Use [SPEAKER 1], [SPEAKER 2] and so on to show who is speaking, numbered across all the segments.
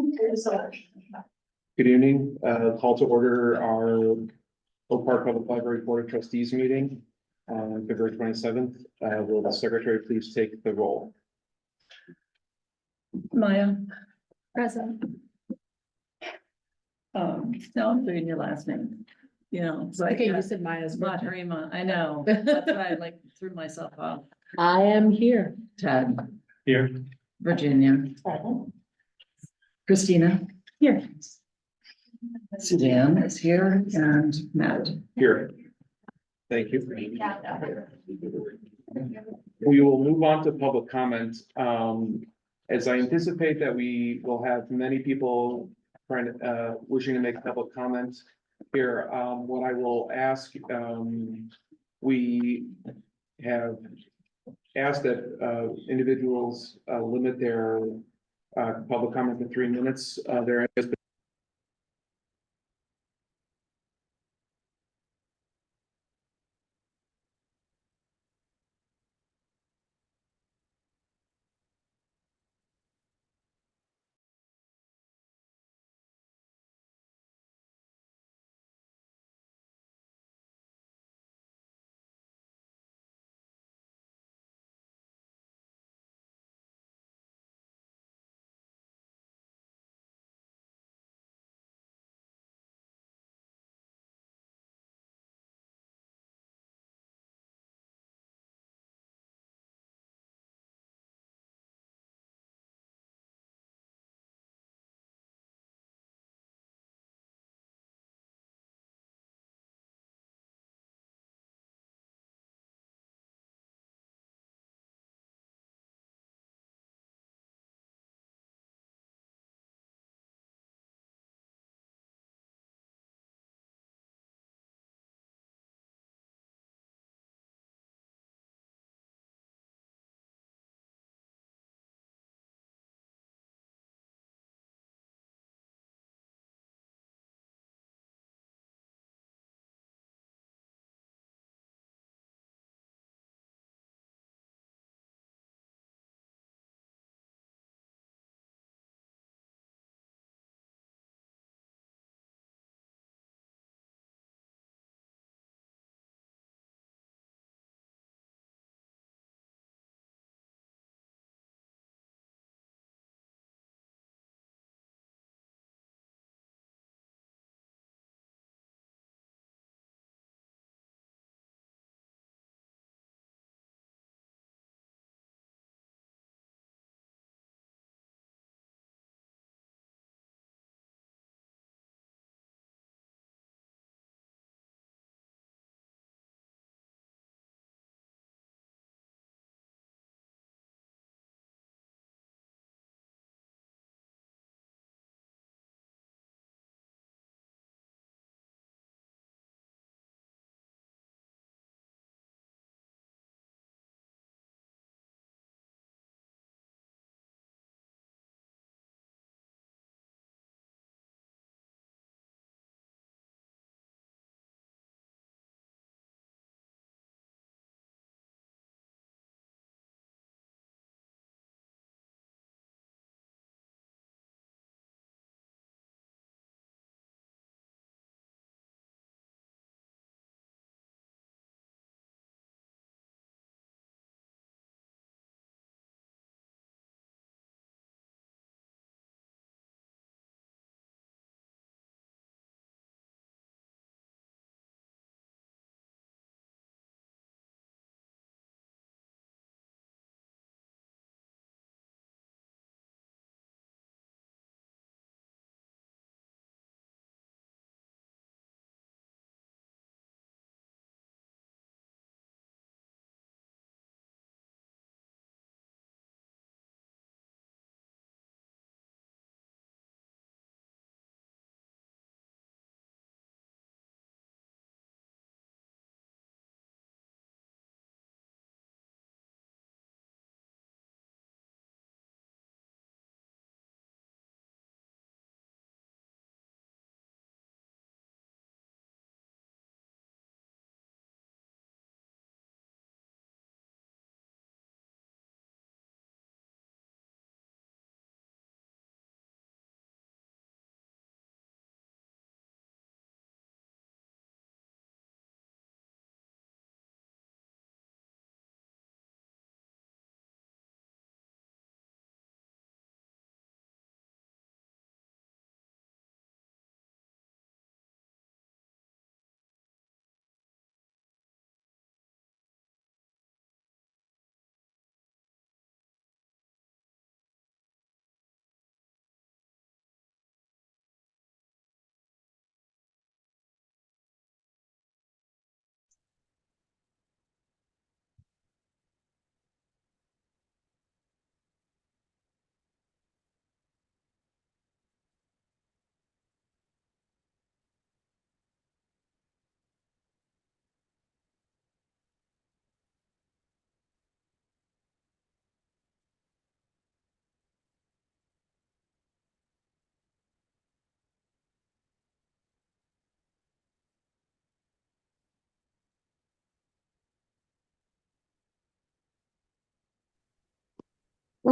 [SPEAKER 1] Good evening, call to order our Oak Park Public Library Board of Trustees meeting on February 27th. Will the secretary please take the roll?
[SPEAKER 2] Maya,
[SPEAKER 3] Present.
[SPEAKER 2] now I'm doing your last name, you know, it's like.
[SPEAKER 3] Okay, you said Maya's birthday.
[SPEAKER 2] Rima, I know, that's why I like threw myself off.
[SPEAKER 3] I am here.
[SPEAKER 2] Ted,
[SPEAKER 1] Here.
[SPEAKER 2] Virginia, Christina, here. Suzanne is here and Matt.
[SPEAKER 1] Here. Thank you. We will move on to public comment. As I anticipate that we will have many people trying to, wishing to make public comments here, what I will ask, we have asked that individuals limit their public comment to 3 minutes. There has been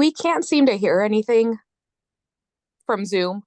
[SPEAKER 4] We can't seem to hear anything from Zoom.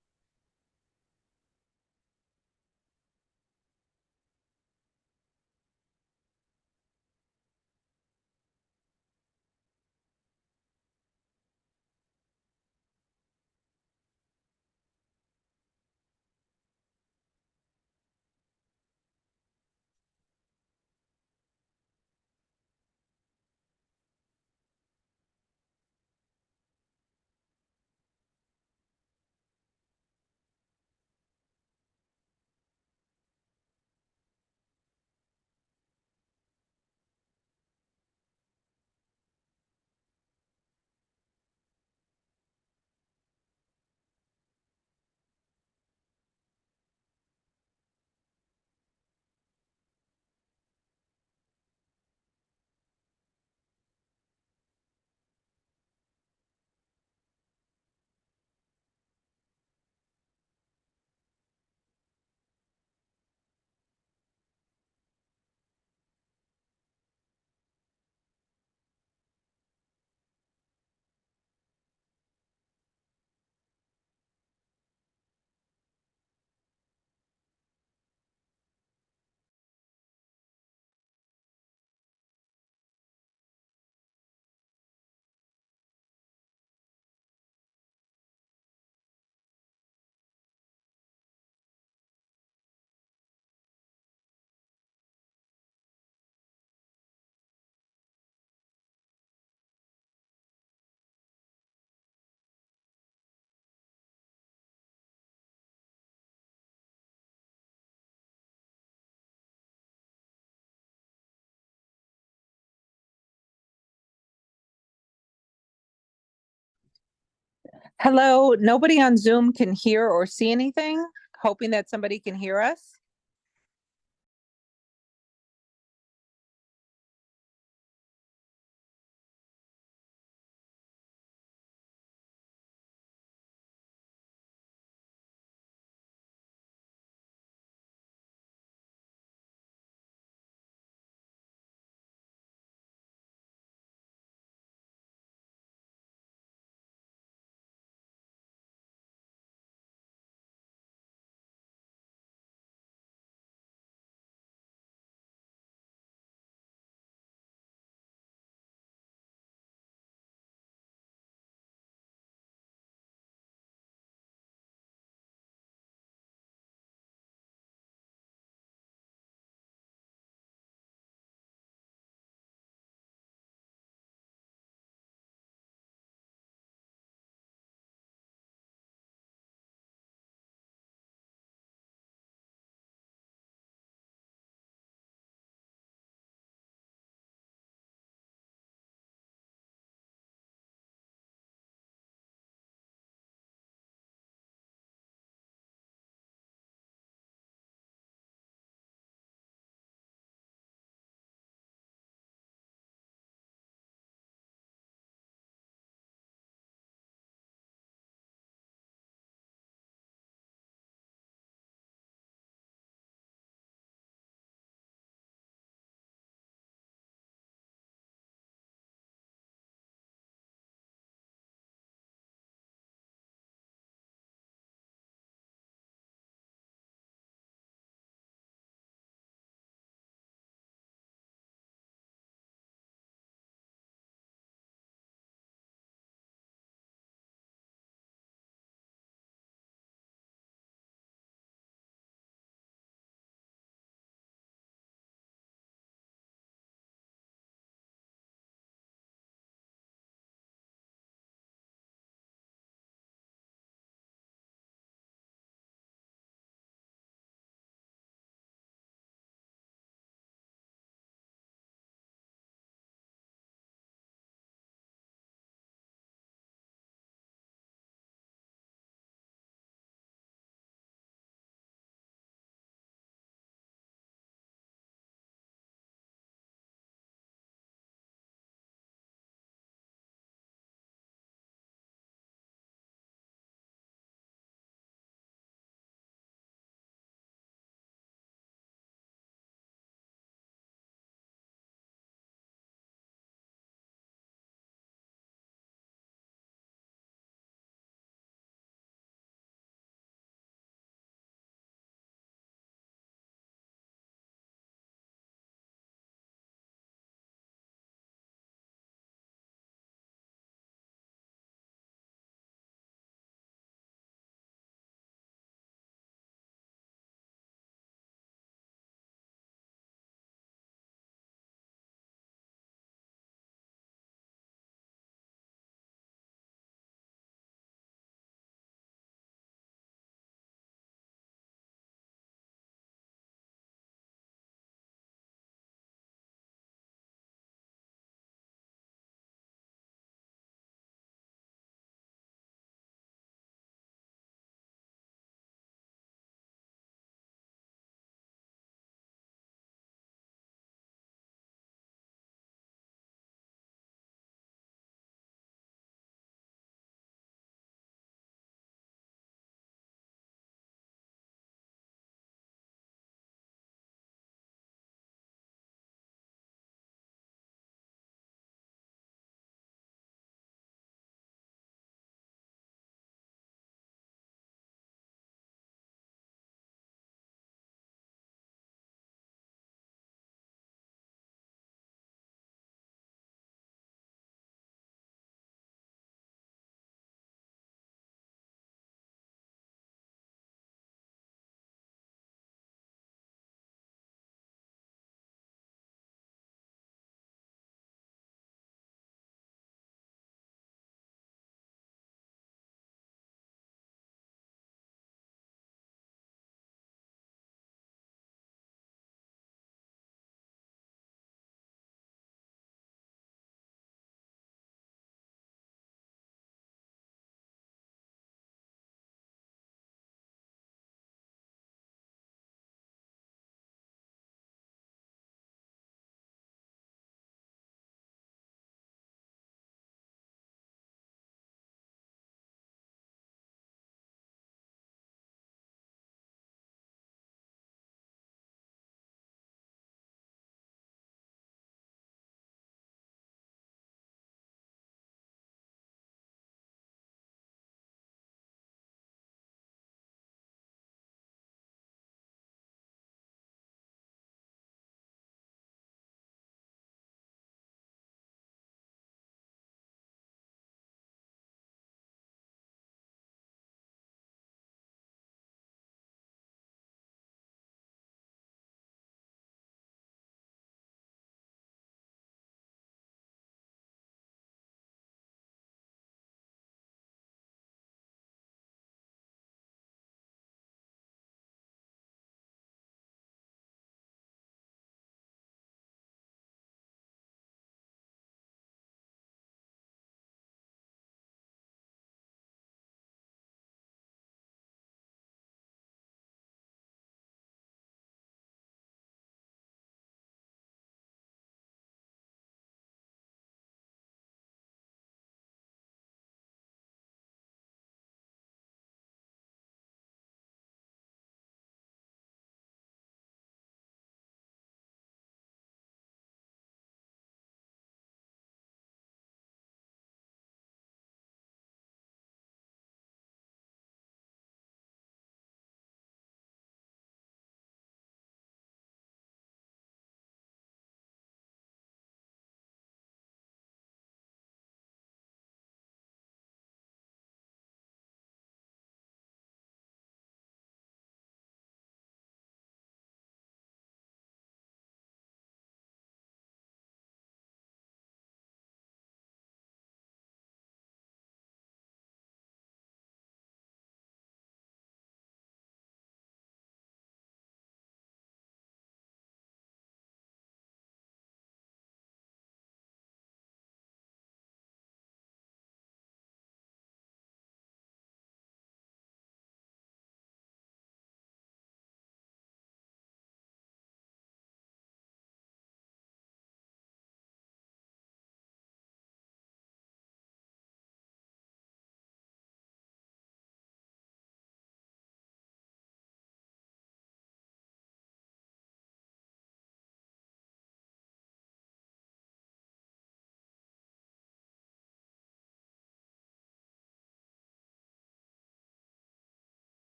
[SPEAKER 5] Hello, nobody on Zoom can hear or see anything, hoping that somebody can hear us.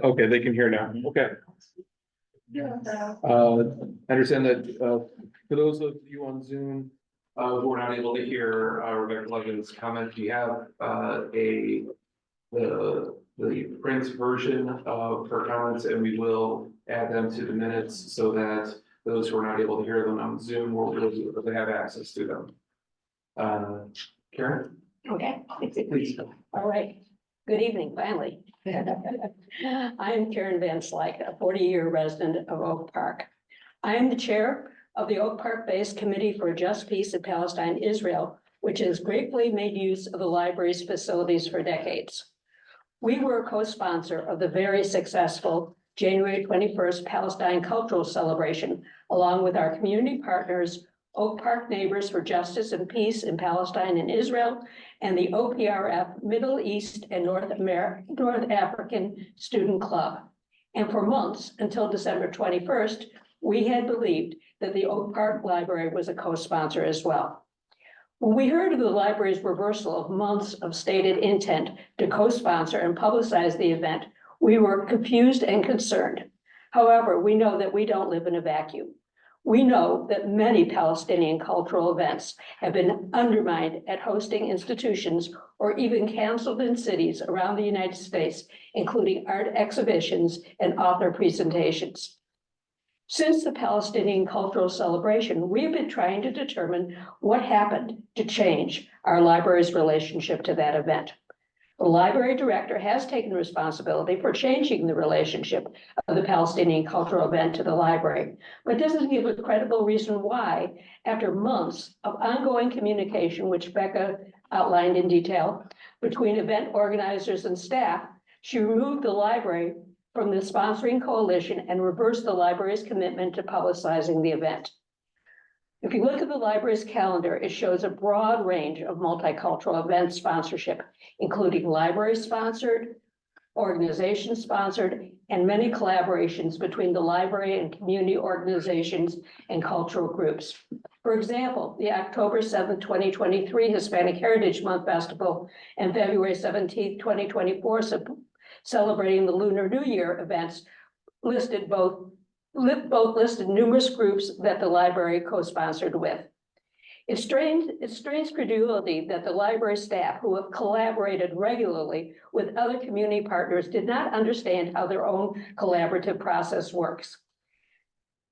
[SPEAKER 1] Okay, they can hear now. Okay. I understand that, for those of you on Zoom, who are not able to hear, Rebecca Logan's comment, we have, the print version of her comments, and we will add them to the minutes so that those who are not able to hear them on Zoom will be able to have access to them. Karen,
[SPEAKER 6] Okay,
[SPEAKER 1] please.
[SPEAKER 6] all right. Good evening, finally. I am Karen Van Slyke, a 40-year resident of Oak Park. I am the chair of the Oak Park-based Committee for a Just Peace in Palestine, Israel, which has gratefully made use of the library's facilities for decades. We were a co-sponsor of the very successful January 21st Palestine Cultural Celebration, along with our community partners, Oak Park Neighbors for Justice and Peace in Palestine and Israel, and the OPRF Middle East and North African Student Club. And for months, until December 21st, we had believed that the Oak Park Library was a co-sponsor as well. When we heard of the library's reversal of months of stated intent to co-sponsor and publicize the event, we were confused and concerned. However, we know that we don't live in a vacuum. We know that many Palestinian cultural events have been undermined at hosting institutions or even canceled in cities around the United States, including art exhibitions and author presentations. Since the Palestinian cultural celebration, we've been trying to determine what happened to change our library's relationship to that event. The library director has taken responsibility for changing the relationship of the Palestinian cultural event to the library, but doesn't give a credible reason why, after months of ongoing communication, which Becca outlined in detail, between event organizers and staff, she removed the library from the sponsoring coalition and reversed the library's commitment to publicizing the event. If you look at the library's calendar, it shows a broad range of multicultural event sponsorship, including library-sponsored, organization-sponsored, and many collaborations between the library and community organizations and cultural groups. For example, the October 7th, 2023 Hispanic Heritage Month Festival and February 17th, 2024 celebrating the Lunar New Year events listed listed numerous groups that the library co-sponsored with. It strains credulity that the library staff, who have collaborated regularly with other community partners, did not understand how their own collaborative process works.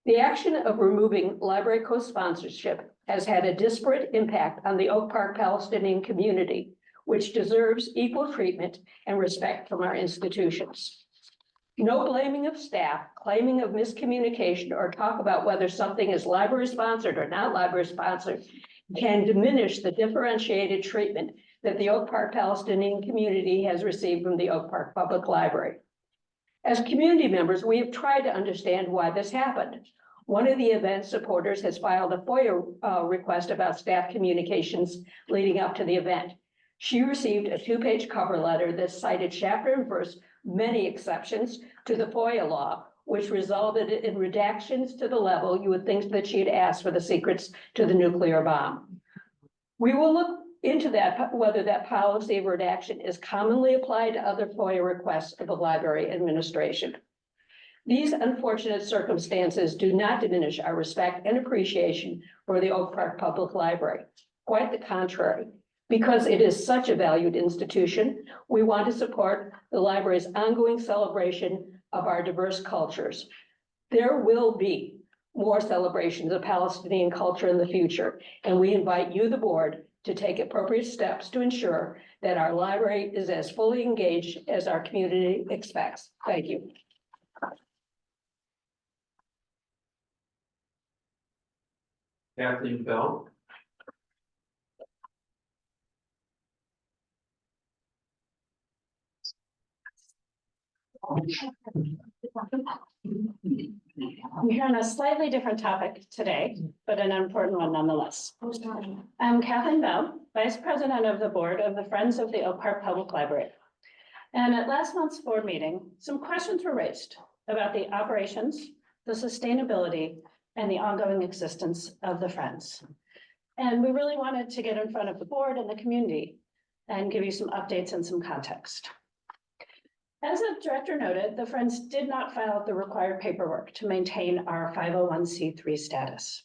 [SPEAKER 6] The action of removing library co-sponsorship has had a disparate impact on the Oak Park Palestinian community, which deserves equal treatment and respect from our institutions. No blaming of staff, claiming of miscommunication, or talk about whether something is library sponsored or not library sponsored can diminish the differentiated treatment that the Oak Park Palestinian community has received from the Oak Park Public Library. As community members, we have tried to understand why this happened. One of the event supporters has filed a FOIA request about staff communications leading up to the event. She received a 2-page cover letter that cited chapter and verse many exceptions to the FOIA law, which resulted in redactions to the level you would think that she had asked for the secrets to the nuclear bomb. We will look into that, whether that policy of redaction is commonly applied to other FOIA requests of the library administration. These unfortunate circumstances do not diminish our respect and appreciation for the Oak Park Public Library. Quite the contrary. Because it is such a valued institution, we want to support the library's ongoing celebration of our diverse cultures. There will be more celebrations of Palestinian culture in the future, and we invite you, the board, to take appropriate steps to ensure that our library is as fully engaged as our community expects. Thank you.
[SPEAKER 1] Kathleen Bell.
[SPEAKER 7] I'm here on a slightly different topic today, but an important one nonetheless. I'm Kathleen Bell, Vice President of the Board of the Friends of the Oak Park Public Library. And at last month's board meeting, some questions were raised about the operations the sustainability, and the ongoing existence of the Friends. And we really wanted to get in front of the board and the community and give you some updates and some context. As the director noted, the Friends did not file the required paperwork to maintain our 501c3 status.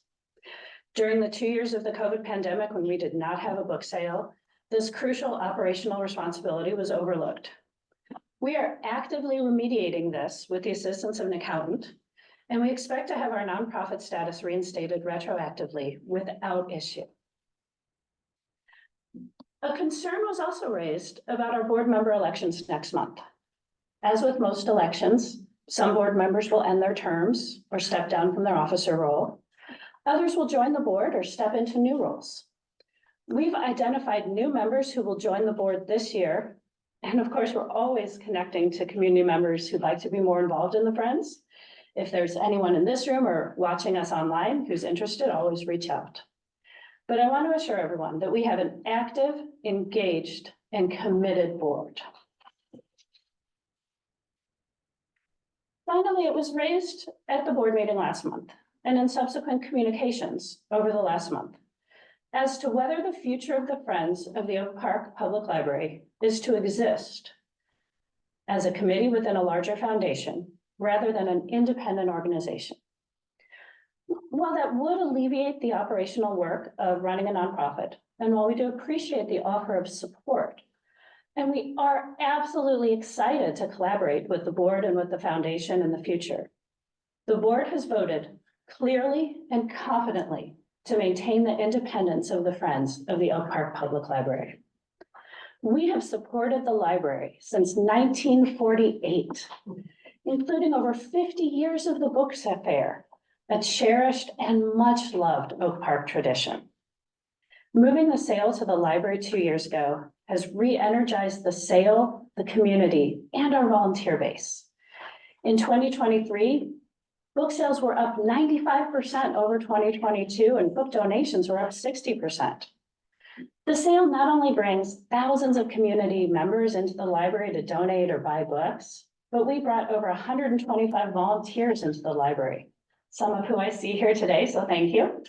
[SPEAKER 7] During the 2 years of the COVID pandemic, when we did not have a book sale, this crucial operational responsibility was overlooked. We are actively remediating this with the assistance of an accountant, and we expect to have our nonprofit status reinstated retroactively without issue. A concern was also raised about our board member elections next month. As with most elections, some board members will end their terms or step down from their officer role. Others will join the board or step into new roles. We've identified new members who will join the board this year. And of course, we're always connecting to community members who'd like to be more involved in the Friends. If there's anyone in this room or watching us online who's interested, always reach out. But I want to assure everyone that we have an active, engaged, and committed board. Finally, it was raised at the board meeting last month and in subsequent communications over the last month as to whether the future of the Friends of the Oak Park Public Library is to exist as a committee within a larger foundation rather than an independent organization. While that would alleviate the operational work of running a nonprofit, and while we do appreciate the offer of support, and we are absolutely excited to collaborate with the board and with the foundation in the future, the board has voted clearly and confidently to maintain the independence of the Friends of the Oak Park Public Library. We have supported the library since 1948, including over 50 years of the book fair, a cherished and much loved Oak Park tradition. Moving the sale to the library 2 years ago has re-energized the sale, the community, and our volunteer base. In 2023, book sales were up 95% over 2022, and book donations were up 60%. The sale not only brings thousands of community members into the library to donate or buy books, but we brought over 125 volunteers into the library, some of who I see here today, so thank you.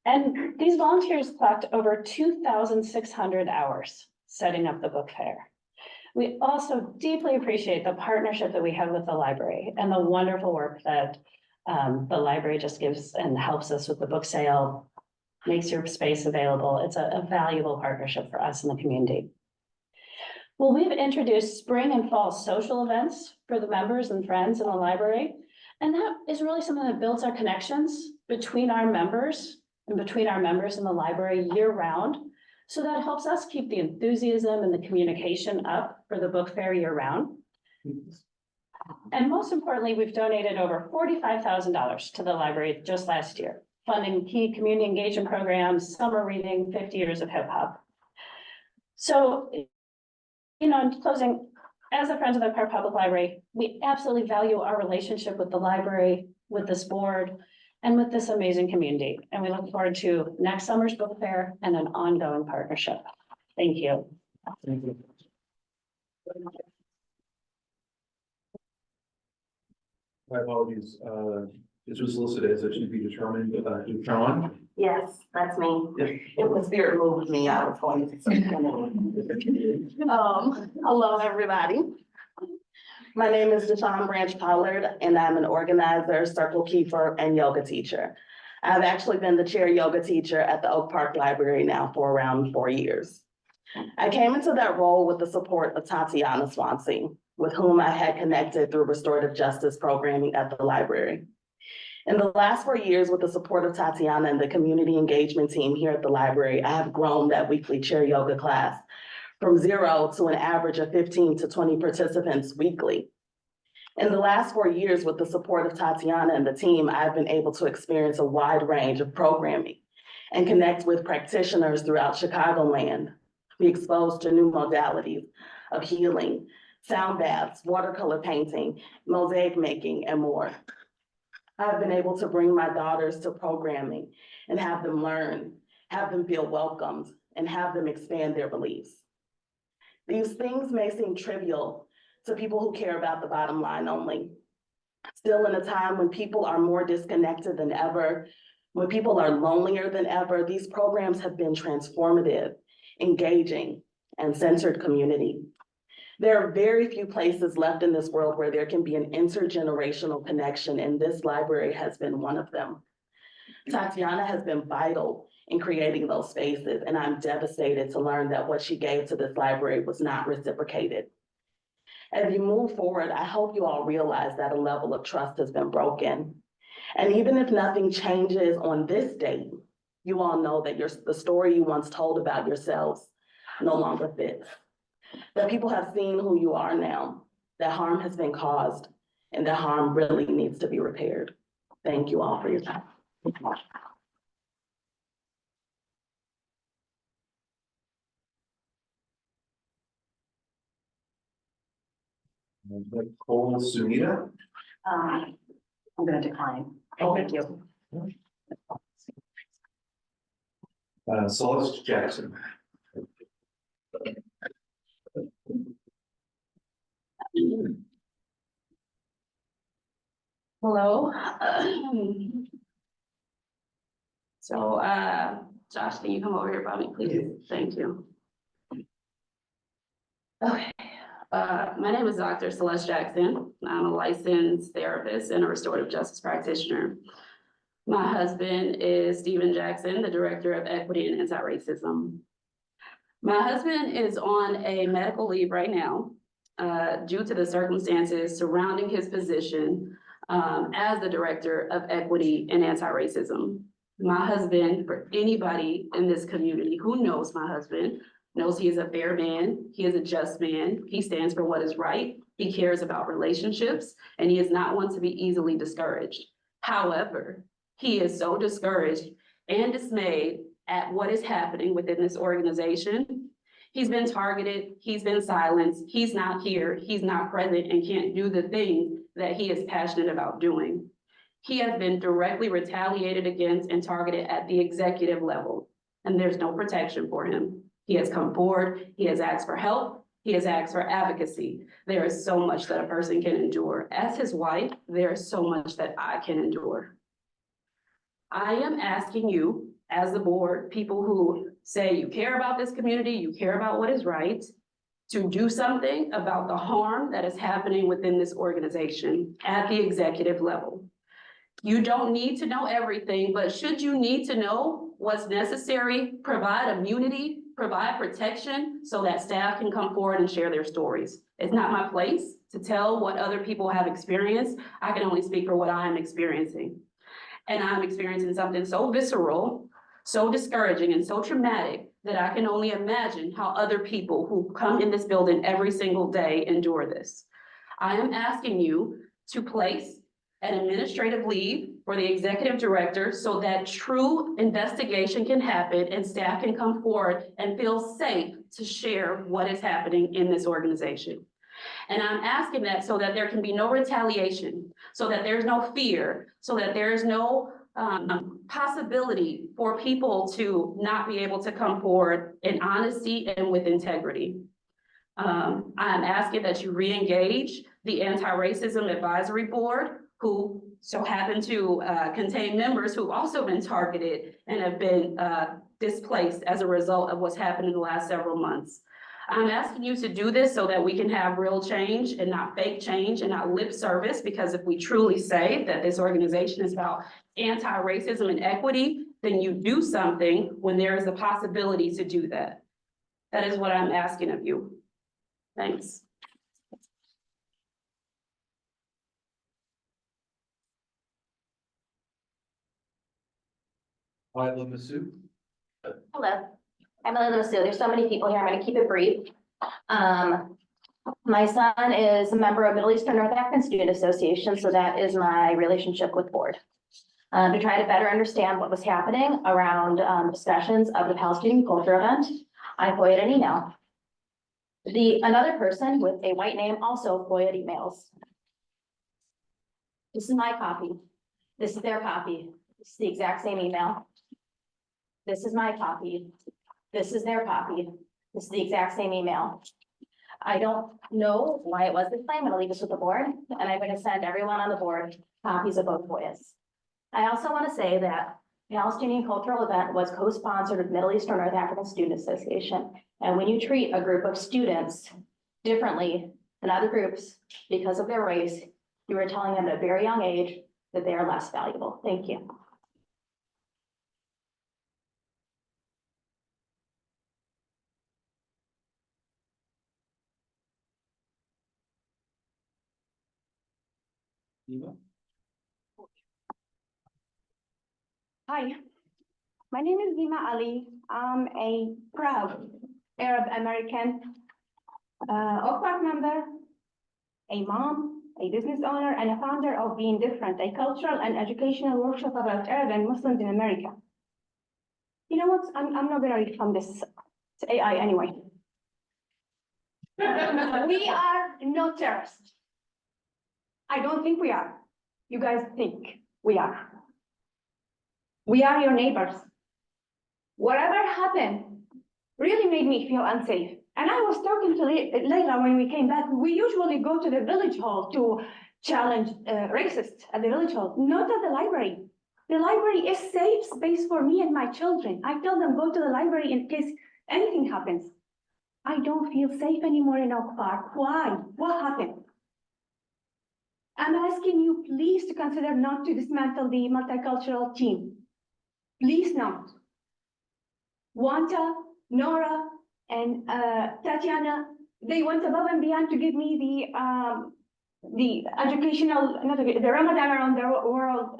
[SPEAKER 7] And these volunteers clocked over 2,600 hours setting up the book fair. We also deeply appreciate the partnership that we have with the library and the wonderful work that the library just gives and helps us with the book sale, makes your space available. It's a valuable partnership for us in the community. Well, we've introduced spring and fall social events for the members and friends in the library. And that is really something that builds our connections between our members and between our members in the library year round. So that helps us keep the enthusiasm and the communication up for the book fair year round. And most importantly, we've donated over $45,000 to the library just last year, funding key community engagement programs, summer reading, 50 years of hip hop. So, in closing, as the Friends of the Oak Park Public Library, we absolutely value our relationship with the library, with this board, and with this amazing community. And we look forward to next summer's book fair and an ongoing partnership. Thank you.
[SPEAKER 1] Thank you. My apologies, this was listed as it should be determined, John.
[SPEAKER 8] Yes, that's me. If the spirit moved me, I was going to say. Hello, everybody. My name is Deshawn Branch Pollard, and I'm an organizer, circle keeper, and yoga teacher. I've actually been the chair yoga teacher at the Oak Park Library now for around 4 years. I came into that role with the support of Tatiana Swansea, with whom I had connected through restorative justice programming at the library. In the last 4 years, with the support of Tatiana and the community engagement team here at the library, I have grown that weekly chair yoga class from 0 to an average of 15 to 20 participants weekly. In the last 4 years, with the support of Tatiana and the team, I've been able to experience a wide range of programming and connect with practitioners throughout Chicagoland, be exposed to new modalities of healing, sound baths, watercolor painting, mosaic making, and more. I've been able to bring my daughters to programming and have them learn, have them feel welcomed, and have them expand their beliefs. These things may seem trivial to people who care about the bottom line only. Still in a time when people are more disconnected than ever, when people are lonelier than ever, these programs have been transformative, engaging, and centered community. There are very few places left in this world where there can be an intergenerational connection, and this library has been one of them. Tatiana has been vital in creating those spaces, and I'm devastated to learn that what she gave to this library was not reciprocated. As you move forward, I hope you all realize that a level of trust has been broken. And even if nothing changes on this date, you all know that the story you once told about yourselves no longer fits. That people have seen who you are now, that harm has been caused, and that harm really needs to be repaired. Thank you all for your time.
[SPEAKER 9] Cole Sunita.
[SPEAKER 10] I'm gonna decline. Thank you.
[SPEAKER 9] Celeste Jackson.
[SPEAKER 10] Hello. So, Josh, can you come over here by me, please? Thank you. Okay, my name is Dr. Celeste Jackson. I'm a licensed therapist and a restorative justice practitioner. My husband is Stephen Jackson, the Director of Equity and Anti-Racism. My husband is on a medical leave right now due to the circumstances surrounding his position as the Director of Equity and Anti-Racism. My husband, for anybody in this community who knows my husband, knows he is a fair man, he is a just man, he stands for what is right, he cares about relationships, and he is not one to be easily discouraged. However, he is so discouraged and dismayed at what is happening within this organization. He's been targeted, he's been silenced, he's not here, he's not present, and can't do the things that he is passionate about doing. He has been directly retaliated against and targeted at the executive level, and there's no protection for him. He has come forward, he has asked for help, he has asked for advocacy. There is so much that a person can endure. As his wife, there is so much that I can endure. I am asking you, as the board, people who say you care about this community, you care about what is right, to do something about the harm that is happening within this organization at the executive level. You don't need to know everything, but should you need to know what's necessary, provide immunity, provide protection so that staff can come forward and share their stories. It's not my place to tell what other people have experienced. I can only speak for what I'm experiencing. And I'm experiencing something so visceral, so discouraging, and so traumatic that I can only imagine how other people who come in this building every single day endure this. I am asking you to place an administrative leave for the executive director so that true investigation can happen and staff can come forward and feel safe to share what is happening in this organization. And I'm asking that so that there can be no retaliation, so that there's no fear, so that there's no possibility for people to not be able to come forward in honesty and with integrity. I'm asking that you re-engage the Anti-Racism Advisory Board, who so happen to contain members who've also been targeted and have been displaced as a result of what's happened in the last several months. I'm asking you to do this so that we can have real change and not fake change and not lip service, because if we truly say that this organization is about anti-racism and equity, then you do something when there is a possibility to do that. That is what I'm asking of you. Thanks.
[SPEAKER 9] Lila Masood.
[SPEAKER 11] Hello, I'm Elena Masu. There's so many people here. I'm going to keep it brief. My son is a member of Middle Eastern North African Student Association, so that is my relationship with board. To try to better understand what was happening around discussions of the Palestinian culture event, I FOIA'd an email. Another person with a white name also FOIA'd emails. This is my copy. This is their copy. This is the exact same email. This is my copy. This is their copy. This is the exact same email. I don't know why it was this way. I'm gonna leave this with the board, and I'm gonna send everyone on the board copies of both FOIAs. I also want to say that Palestinian Cultural Event was co-sponsored with Middle Eastern North African Student Association. And when you treat a group of students differently than other groups because of their race, you are telling them at a very young age that they are less valuable. Thank you.
[SPEAKER 1] Eva?
[SPEAKER 12] Hi, my name is Dima Ali. I'm a proud Arab American, Oak Park member, a mom, a business owner, and a founder of Being Different, a cultural and educational workshop about Arab and Muslims in America. You know what? I'm not gonna read from this. It's AI anyway. We are not terrorists. I don't think we are. You guys think we are. We are your neighbors. Whatever happened really made me feel unsafe. And I was talking to Leila when we came back. We usually go to the village hall to challenge racists at the village hall, not at the library. The library is safe space for me and my children. I tell them go to the library in case anything happens. I don't feel safe anymore in Oak Park. Why? What happened? I'm asking you please to consider not to dismantle the multicultural team. Please not. Wanta, Nora, and Tatiana, they went above and beyond to give me the educational, the Ramadan around the world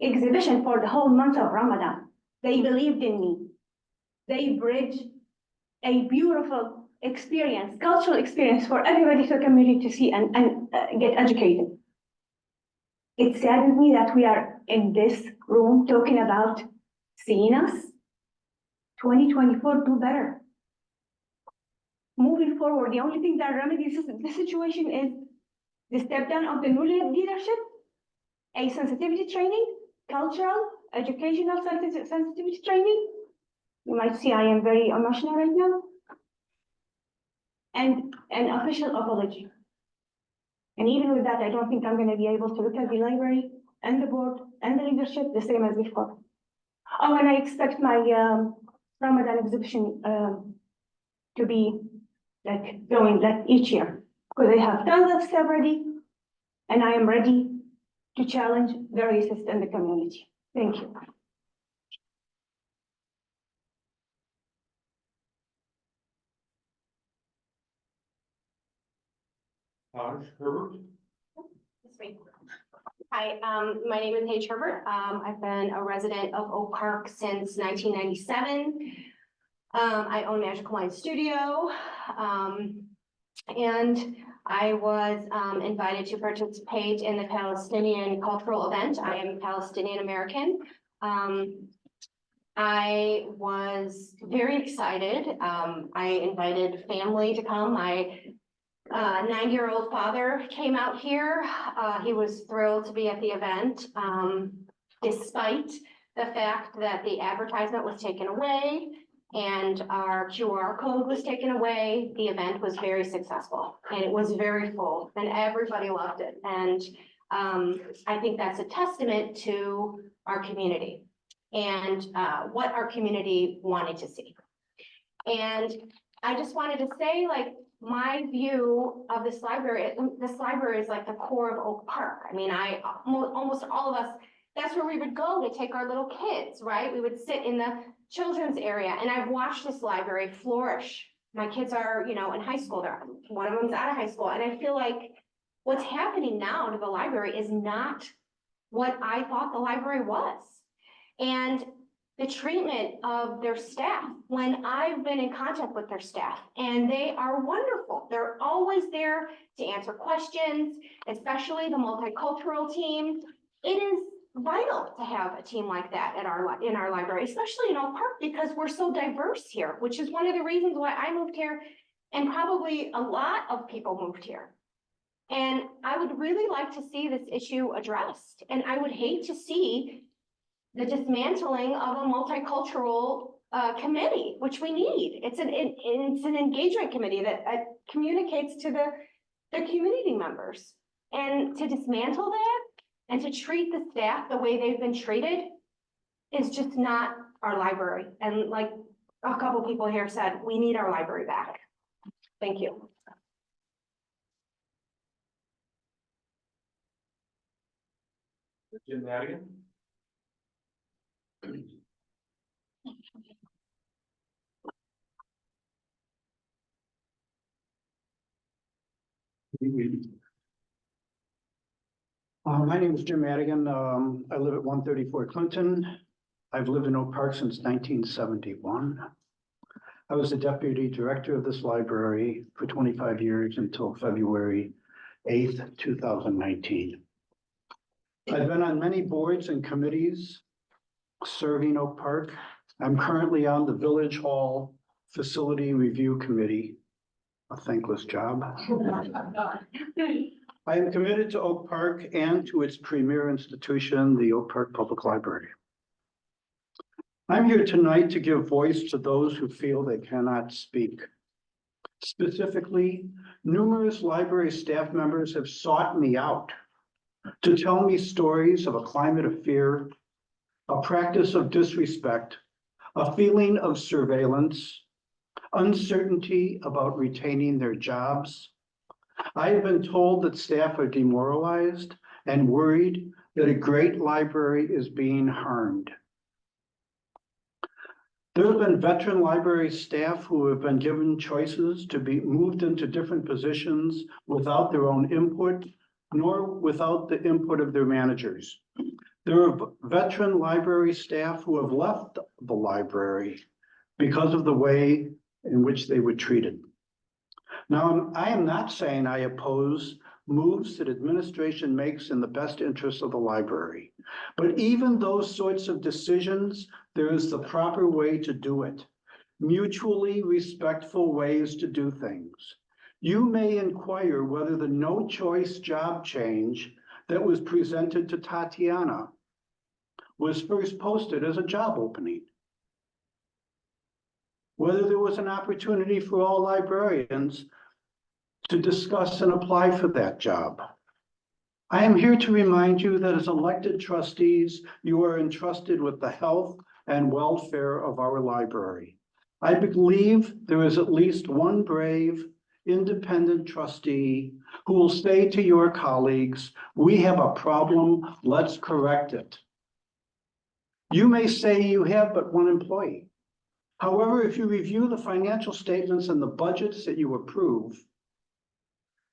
[SPEAKER 12] exhibition for the whole month of Ramadan. They believed in me. They bridged a beautiful experience, cultural experience for everybody to the community to see and get educated. It saddens me that we are in this room talking about seeing us. 2024, do better. Moving forward, the only thing that remedies the situation is the step down of the new leadership, a sensitivity training, cultural, educational sensitivity training. You might see I am very emotional right now. And an official apology. And even with that, I don't think I'm going to be able to look at the library and the board and the leadership the same as before. Oh, and I expect my Ramadan exhibition to be like going like each year, because they have tons of stuff ready, and I am ready to challenge the racists in the community. Thank you.
[SPEAKER 1] Taj, Herbert?
[SPEAKER 13] Hi, my name is Paige Herbert. I've been a resident of Oak Park since 1997. I own Magical Mind Studio. And I was invited to participate in the Palestinian cultural event. I am Palestinian American. I was very excited. I invited family to come. My 9-year-old father came out here. He was thrilled to be at the event, despite the fact that the advertisement was taken away and our QR code was taken away. The event was very successful and it was very full and everybody loved it. And I think that's a testament to our community and what our community wanted to see. And I just wanted to say, like, my view of this library is like the core of Oak Park. I mean, almost all of us, that's where we would go to take our little kids, right? We would sit in the children's area, and I've watched this library flourish. My kids are, you know, in high school. One of them's out of high school, and I feel like what's happening now to the library is not what I thought the library was. And the treatment of their staff, when I've been in contact with their staff, and they are wonderful. They're always there to answer questions, especially the multicultural team. It is vital to have a team like that in our library, especially in Oak Park, because we're so diverse here, which is one of the reasons why I moved here, and probably a lot of people moved here. And I would really like to see this issue addressed, and I would hate to see the dismantling of a multicultural committee, which we need. It's an engagement committee that communicates to the community members. And to dismantle that and to treat the staff the way they've been treated is just not our library. And like a couple people here said, we need our library back. Thank you.
[SPEAKER 1] Jim Madigan?
[SPEAKER 14] My name is Jim Madigan. I live at 134 Clinton. I've lived in Oak Park since 1971. I was the deputy director of this library for 25 years until February 8th, 2019. I've been on many boards and committees serving Oak Park. I'm currently on the Village Hall Facility Review Committee, a thankless job. I am committed to Oak Park and to its premier institution, the Oak Park Public Library. I'm here tonight to give voice to those who feel they cannot speak. Specifically, numerous library staff members have sought me out to tell me stories of a climate of fear, a practice of disrespect, a feeling of surveillance, uncertainty about retaining their jobs. I have been told that staff are demoralized and worried that a great library is being harmed. There have been veteran library staff who have been given choices to be moved into different positions without their own input, nor without the input of their managers. There are veteran library staff who have left the library because of the way in which they were treated. Now, I am not saying I oppose moves that administration makes in the best interest of the library, but even those sorts of decisions, there is the proper way to do it. Mutually respectful ways to do things. You may inquire whether the no choice job change that was presented to Tatiana was first posted as a job opening. Whether there was an opportunity for all librarians to discuss and apply for that job. I am here to remind you that as elected trustees, you are entrusted with the health and welfare of our library. I believe there is at least one brave, independent trustee who will say to your colleagues, we have a problem, let's correct it. You may say you have but one employee. However, if you review the financial statements and the budgets that you approve,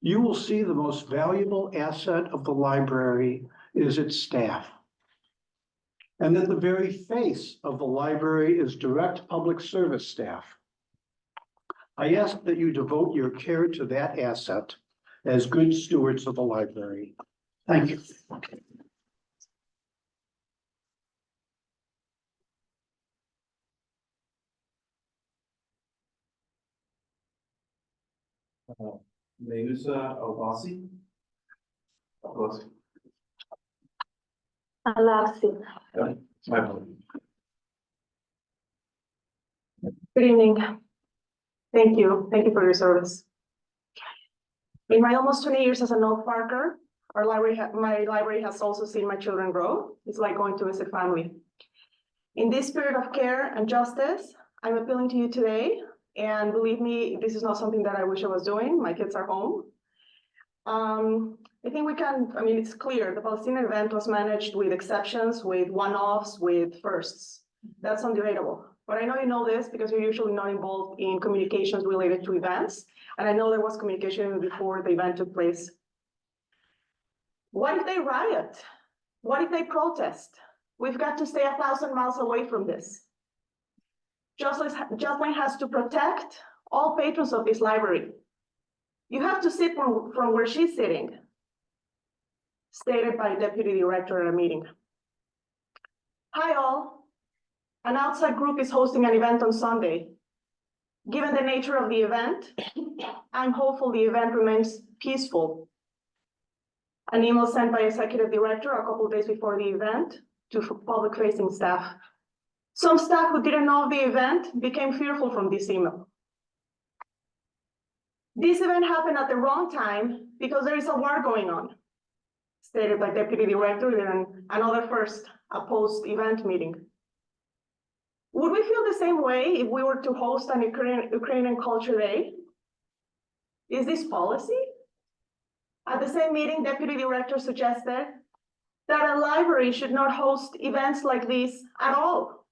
[SPEAKER 14] you will see the most valuable asset of the library is its staff. And that the very face of the library is direct public service staff. I ask that you devote your care to that asset as good stewards of the library. Thank you.
[SPEAKER 9] Meusa Obasi.
[SPEAKER 15] Alapsi.
[SPEAKER 9] My pleasure.
[SPEAKER 15] Good evening. Thank you. Thank you for your service. In my almost 20 years as an Oak Parker, my library has also seen my children grow. It's like going to visit family. In this spirit of care and justice, I'm appealing to you today. And believe me, this is not something that I wish I was doing. My kids are home. I think it's clear the Palestinian event was managed with exceptions, with one-offs, with firsts. That's undebatable. But I know you know this because you're usually not involved in communications related to events. And I know there was communication before the event took place. What if they riot? What if they protest? We've got to stay 1,000 miles away from this. Jocelyn has to protect all patrons of this library. You have to sit from where she's sitting, stated by Deputy Director at a meeting. Hi all, an outside group is hosting an event on Sunday. Given the nature of the event, I'm hopeful the event remains peaceful. An email sent by Executive Director a couple of days before the event to public-facing staff. Some staff who didn't know of the event became fearful from this email. This event happened at the wrong time because there is a war going on, stated by Deputy Director during another first, a post-event meeting. Would we feel the same way if we were to host an Ukrainian Culture Day? Is this policy? At the same meeting, Deputy Director suggested that a library should not host events like this at all.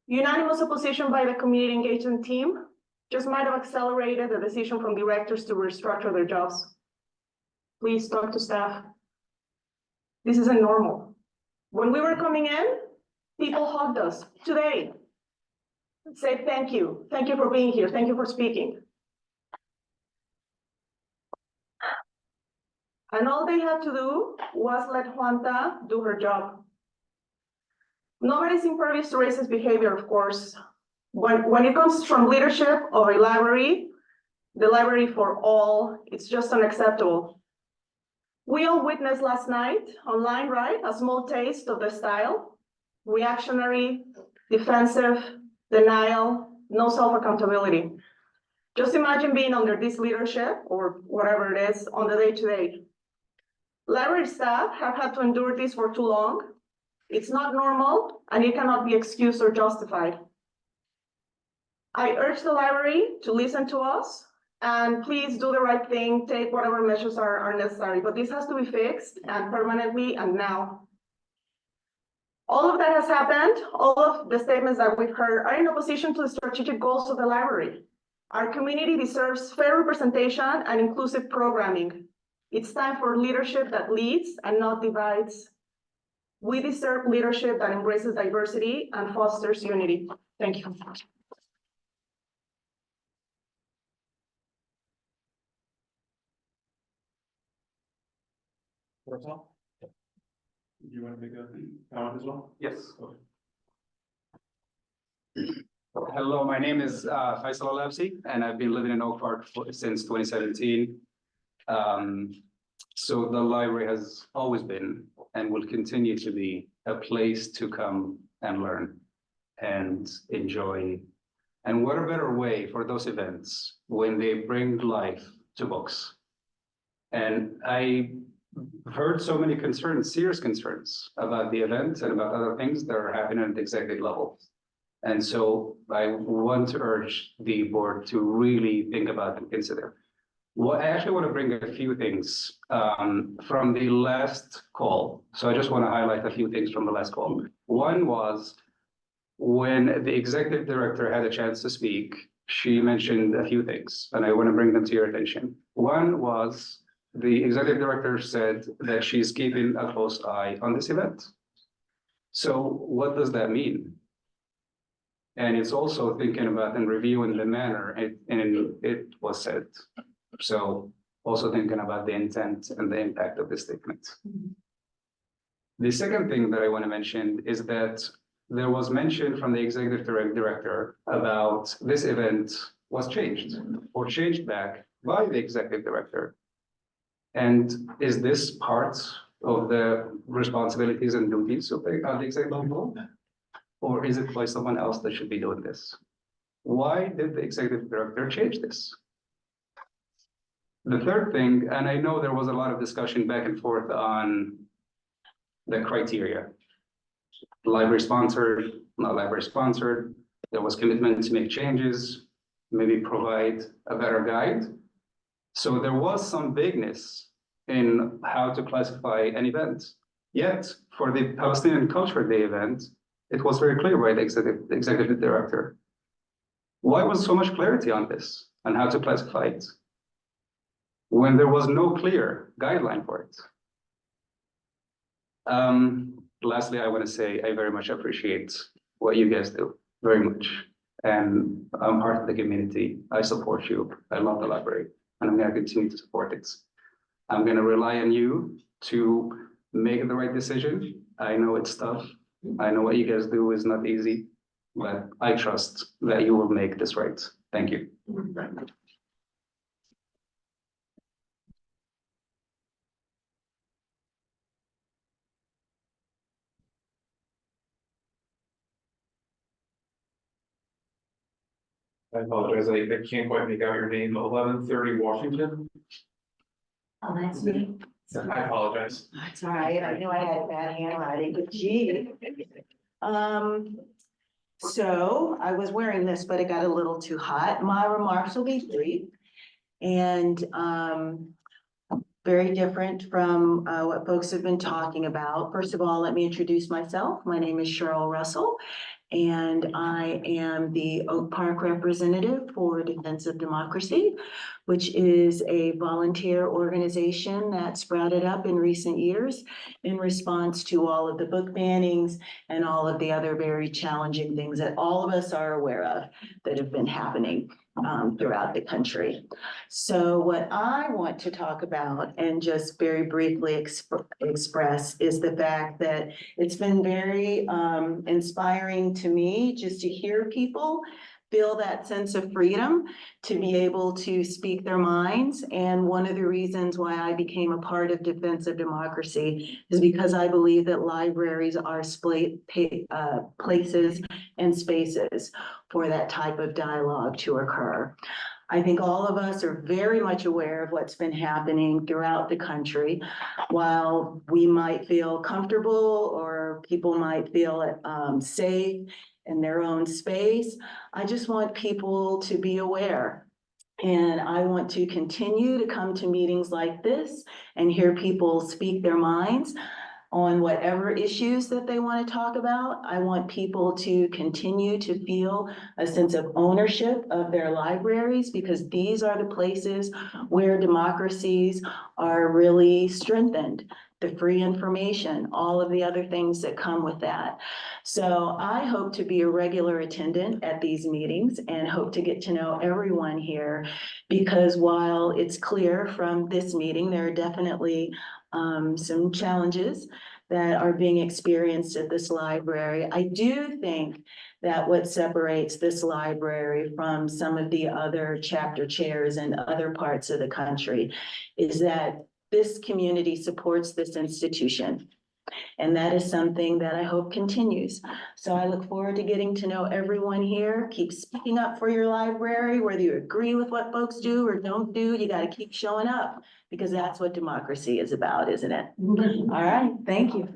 [SPEAKER 15] Unanimous opposition by the community engagement team just might have accelerated the decision from directors to restructure their jobs. Please talk to staff. This isn't normal. When we were coming in, people hugged us. Today, say thank you. Thank you for being here. Thank you for speaking. And all they had to do was let Juanta do her job. Nobody's impervious to racist behavior, of course. When it comes from leadership of a library, the library for all, it's just unacceptable. We all witnessed last night online, right? A small taste of the style, reactionary, defensive, denial, no self-accountability. Just imagine being under this leadership or whatever it is on the day-to-day. Library staff have had to endure this for too long. It's not normal and it cannot be excused or justified. I urge the library to listen to us and please do the right thing, take whatever measures are necessary, but this has to be fixed and permanently and now. All of that has happened. All of the statements that we've heard are in opposition to the strategic goals of the library. Our community deserves fair representation and inclusive programming. It's time for leadership that leads and not divides. We deserve leadership that embraces diversity and fosters unity. Thank you.
[SPEAKER 1] Do you want to make a comment as well?
[SPEAKER 9] Yes.
[SPEAKER 16] Hello, my name is Faisal Al-Labsi, and I've been living in Oak Park since 2017. So the library has always been and will continue to be a place to come and learn and enjoy. And what a better way for those events when they bring life to books. And I heard so many concerns, serious concerns about the event and about other things that are happening at the executive level. And so I want to urge the board to really think about and consider. Well, I actually want to bring a few things from the last call. So I just want to highlight a few things from the last call. One was when the executive director had a chance to speak, she mentioned a few things, and I want to bring them to your attention. One was the executive director said that she's keeping a close eye on this event. So what does that mean? And it's also thinking about and reviewing the manner it was said. So also thinking about the intent and the impact of this statement. The second thing that I want to mention is that there was mention from the executive director about this event was changed or changed back by the executive director. And is this part of the responsibilities and duties of the executive board? Or is it by someone else that should be doing this? Why did the executive director change this? The third thing, and I know there was a lot of discussion back and forth on the criteria. Library sponsored, not library sponsored. There was commitment to make changes, maybe provide a better guide. So there was some vagueness in how to classify an event. Yet for the Palestinian Culture Day event, it was very clear by the executive director. Why was so much clarity on this and how to classify it when there was no clear guideline for it? Lastly, I want to say I very much appreciate what you guys do, very much. And I'm part of the community. I support you. I love the library, and I'm going to continue to support it. I'm going to rely on you to make the right decision. I know it's tough. I know what you guys do is not easy, but I trust that you will make this right. Thank you.
[SPEAKER 1] I apologize, I can't quite make out your name, 1130 Washington.
[SPEAKER 17] Oh, that's me.
[SPEAKER 1] I apologize.
[SPEAKER 17] That's all right. I knew I had bad handwriting, but gee. So I was wearing this, but it got a little too hot. My remarks will be brief. And, very different from, what folks have been talking about. First of all, let me introduce myself. My name is Cheryl Russell. And I am the Oak Park representative for Defense of Democracy, which is a volunteer organization that sprouted up in recent years in response to all of the book bannings and all of the other very challenging things that all of us are aware of that have been happening throughout the country. So what I want to talk about and just very briefly express is the fact that it's been very inspiring to me just to hear people feel that sense of freedom to be able to speak their minds. And one of the reasons why I became a part of Defense of Democracy is because I believe that libraries are places and spaces for that type of dialogue to occur. I think all of us are very much aware of what's been happening throughout the country. While we might feel comfortable or people might feel safe in their own space, I just want people to be aware. And I want to continue to come to meetings like this and hear people speak their minds on whatever issues that they want to talk about. I want people to continue to feel a sense of ownership of their libraries, because these are the places where democracies are really strengthened. The free information, all of the other things that come with that. So I hope to be a regular attendant at these meetings and hope to get to know everyone here, because while it's clear from this meeting, there are definitely some challenges that are being experienced at this library. I do think that what separates this library from some of the other chapter chairs in other parts of the country is that this community supports this institution. And that is something that I hope continues. So I look forward to getting to know everyone here. Keep speaking up for your library, whether you agree with what folks do or don't do, you got to keep showing up, because that's what democracy is about, isn't it? All right, thank you.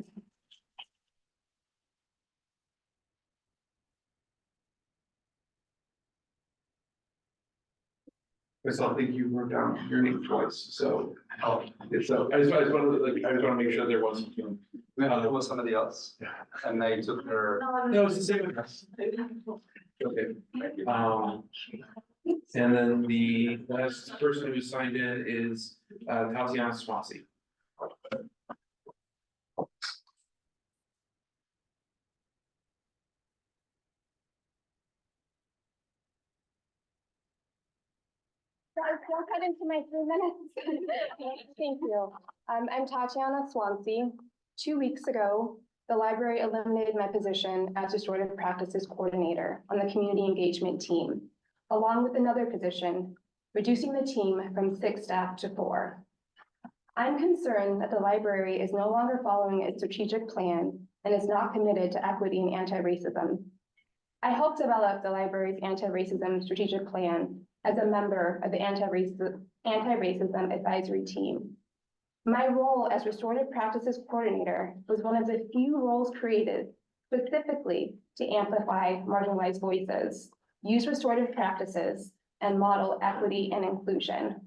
[SPEAKER 1] Chris, I think you wrote down your name twice, so. It's, I just wanted to make sure there wasn't.
[SPEAKER 16] There was somebody else, and they took her.
[SPEAKER 1] No, it's the same address. Okay. And then the last person who signed in is Tatiana Swansea.
[SPEAKER 18] Don't cut into my 3 minutes. Thank you. I'm Tatiana Swansea. 2 weeks ago, the library eliminated my position as restorative practices coordinator on the community engagement team, along with another position, reducing the team from 6 staff to 4. I'm concerned that the library is no longer following its strategic plan and is not committed to equity and anti-racism. I helped develop the library's anti-racism strategic plan as a member of the anti-racism advisory team. My role as restorative practices coordinator was one of the few roles created specifically to amplify marginalized voices, use restorative practices, and model equity and inclusion.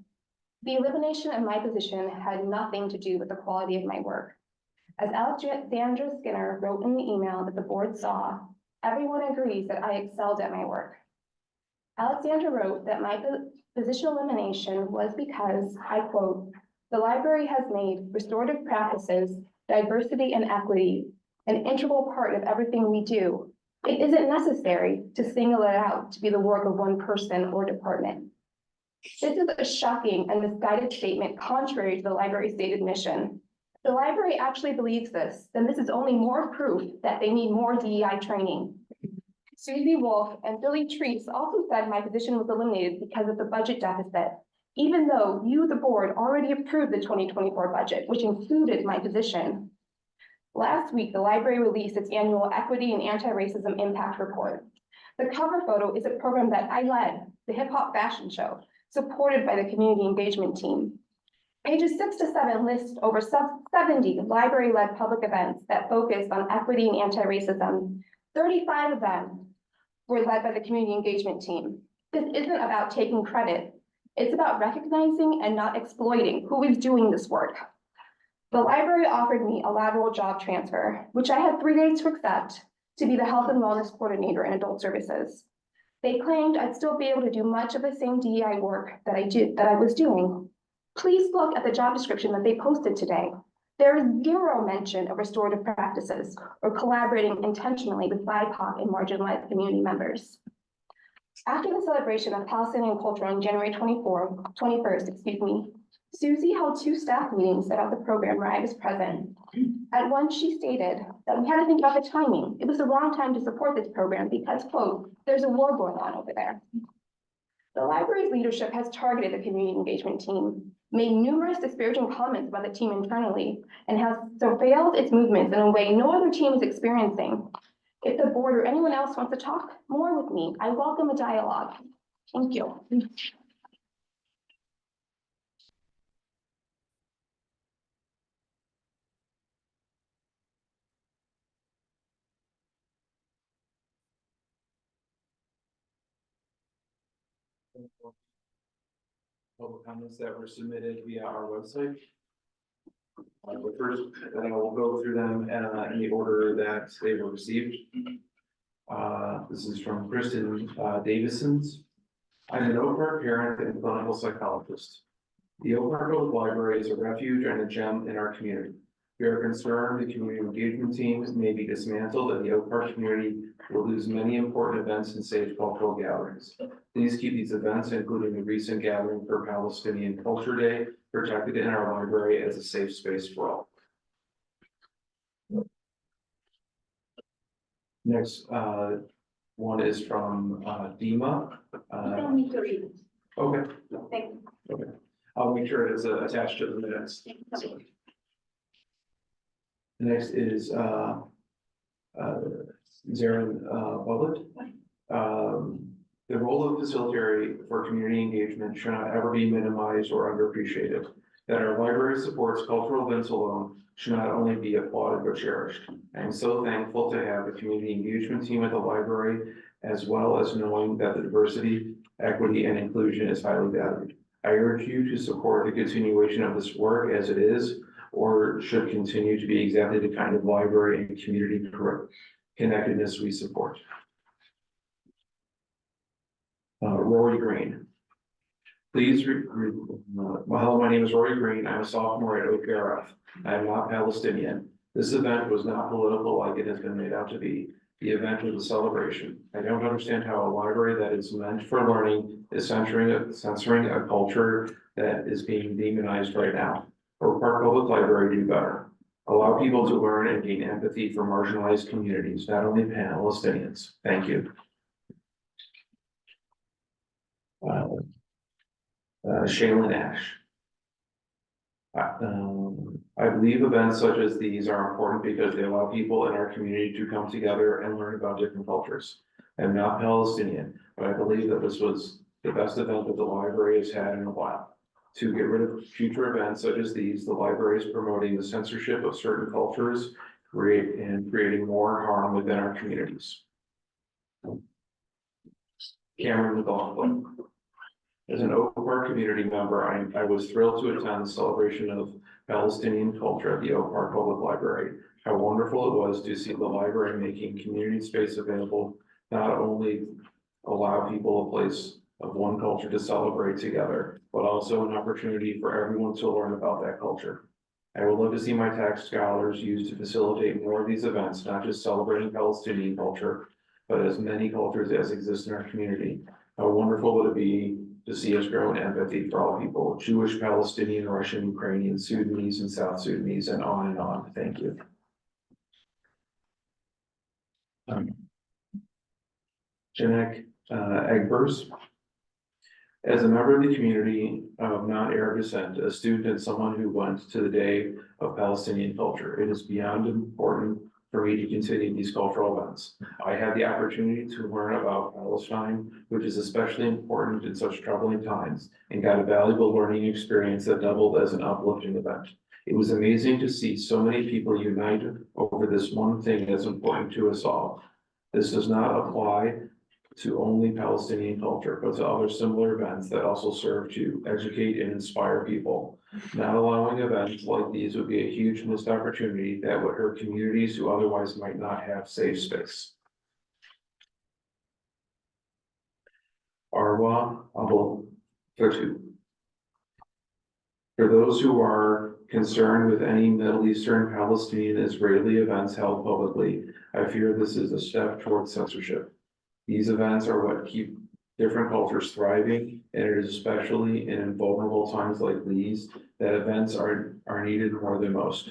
[SPEAKER 18] The elimination of my position had nothing to do with the quality of my work. As Alexandra Skinner wrote in the email that the board saw, everyone agrees that I excelled at my work. Alexandra wrote that my position elimination was because, I quote, "The library has made restorative practices, diversity, and equity an integral part of everything we do. It isn't necessary to single it out to be the work of one person or department." This is a shocking and misguided statement contrary to the library's stated mission. If the library actually believes this, then this is only more proof that they need more DEI training. Susie Wolf and Billy Treese also said my position was eliminated because of the budget deficit, even though you, the board, already approved the 2024 budget, which included my position. Last week, the library released its annual Equity and Anti-Racism Impact Report. The cover photo is a program that I led, the hip hop fashion show, supported by the community engagement team. Pages 6 to 7 list over 70 library-led public events that focused on equity and anti-racism. 35 of them were led by the community engagement team. This isn't about taking credit. It's about recognizing and not exploiting who is doing this work. The library offered me a lateral job transfer, which I had 3 days to accept, to be the health and wellness coordinator in adult services. They claimed I'd still be able to do much of the same DEI work that I was doing. Please look at the job description that they posted today. There is zero mention of restorative practices or collaborating intentionally with BIPOC and marginalized community members. After the celebration of Palestinian culture on January 21st, Susie held 2 staff meetings about the program where I was present. At one, she stated that we had to think about the timing. It was the wrong time to support this program because, quote, there's a war going on over there. The library's leadership has targeted the community engagement team, made numerous disparaging comments about the team internally, and has surveilled its movements in a way no other team is experiencing. If the board or anyone else wants to talk more with me, I welcome a dialogue. Thank you.
[SPEAKER 1] Public comments that were submitted via our website. But first, we'll go through them in the order that they were received. This is from Kristen Davison's. I'm an Oak Park parent and clinical psychologist. The Oak Park Public Library is a refuge and a gem in our community. We are concerned the community engagement teams may be dismantled and the Oak Park community will lose many important events and safe cultural gatherings. Please keep these events, including the recent gathering for Palestinian Culture Day, protected in our library as a safe space for all. Next, one is from Dima.
[SPEAKER 12] You don't need to read it.
[SPEAKER 1] Okay.
[SPEAKER 12] Thank you.
[SPEAKER 1] Okay. I'll make sure it is attached to the minutes.
[SPEAKER 12] Thank you.
[SPEAKER 1] The next is Zarin Bullitt. The role of facilitator for community engagement should not ever be minimized or underappreciated. That our library supports cultural events alone should not only be applauded but cherished. I am so thankful to have the community engagement team at the library, as well as knowing that the diversity, equity, and inclusion is highly valued. I urge you to support the continuation of this work as it is, or should continue to be exactly the kind of library and community connectedness we support. Rory Green. Please, hello, my name is Rory Green. I'm a sophomore at OPRF. I am not Palestinian. This event was not political like it has been made out to be. The event was a celebration. I don't understand how a library that is meant for learning is censoring a culture that is being demonized right now. Oak Park Public Library do better. Allow people to learn and gain empathy for marginalized communities, not only Palestinians. Thank you. Shaylin Ash. I believe events such as these are important because they allow people in our community to come together and learn about different cultures. I'm not Palestinian, but I believe that this was the best event that the library has had in a while. To get rid of future events such as these, the library is promoting the censorship of certain cultures, creating more harm within our communities. Cameron McLaughlin. As an Oak Park community member, I was thrilled to attend the celebration of Palestinian culture at the Oak Park Public Library. How wonderful it was to see the library making community space available, not only allow people a place of one culture to celebrate together, but also an opportunity for everyone to learn about that culture. I would love to see my tax dollars used to facilitate more of these events, not just celebrating Palestinian culture, but as many cultures as exist in our community. How wonderful would it be to see us grow in empathy for all people, Jewish, Palestinian, Russian, Ukrainian, Sudanese, and South Sudanese, and on and on. Thank you. Janek Egbers. As a member of the community of non-Arab descent, a student and someone who went to the Day of Palestinian Culture, it is beyond important for me to continue these cultural events. I had the opportunity to learn about Palestine, which is especially important in such troubling times, and got a valuable learning experience that doubled as an uplifting event. It was amazing to see so many people united over this one thing that's important to us all. This does not apply to only Palestinian culture, but to other similar events that also serve to educate and inspire people. Not allowing events like these would be a huge missed opportunity that would hurt communities who otherwise might not have safe space. Arwa Abul Fatu. For those who are concerned with any Middle Eastern, Palestinian, Israeli events held publicly, I fear this is a step towards censorship. These events are what keep different cultures thriving, and it is especially in vulnerable times like these that events are needed more than most.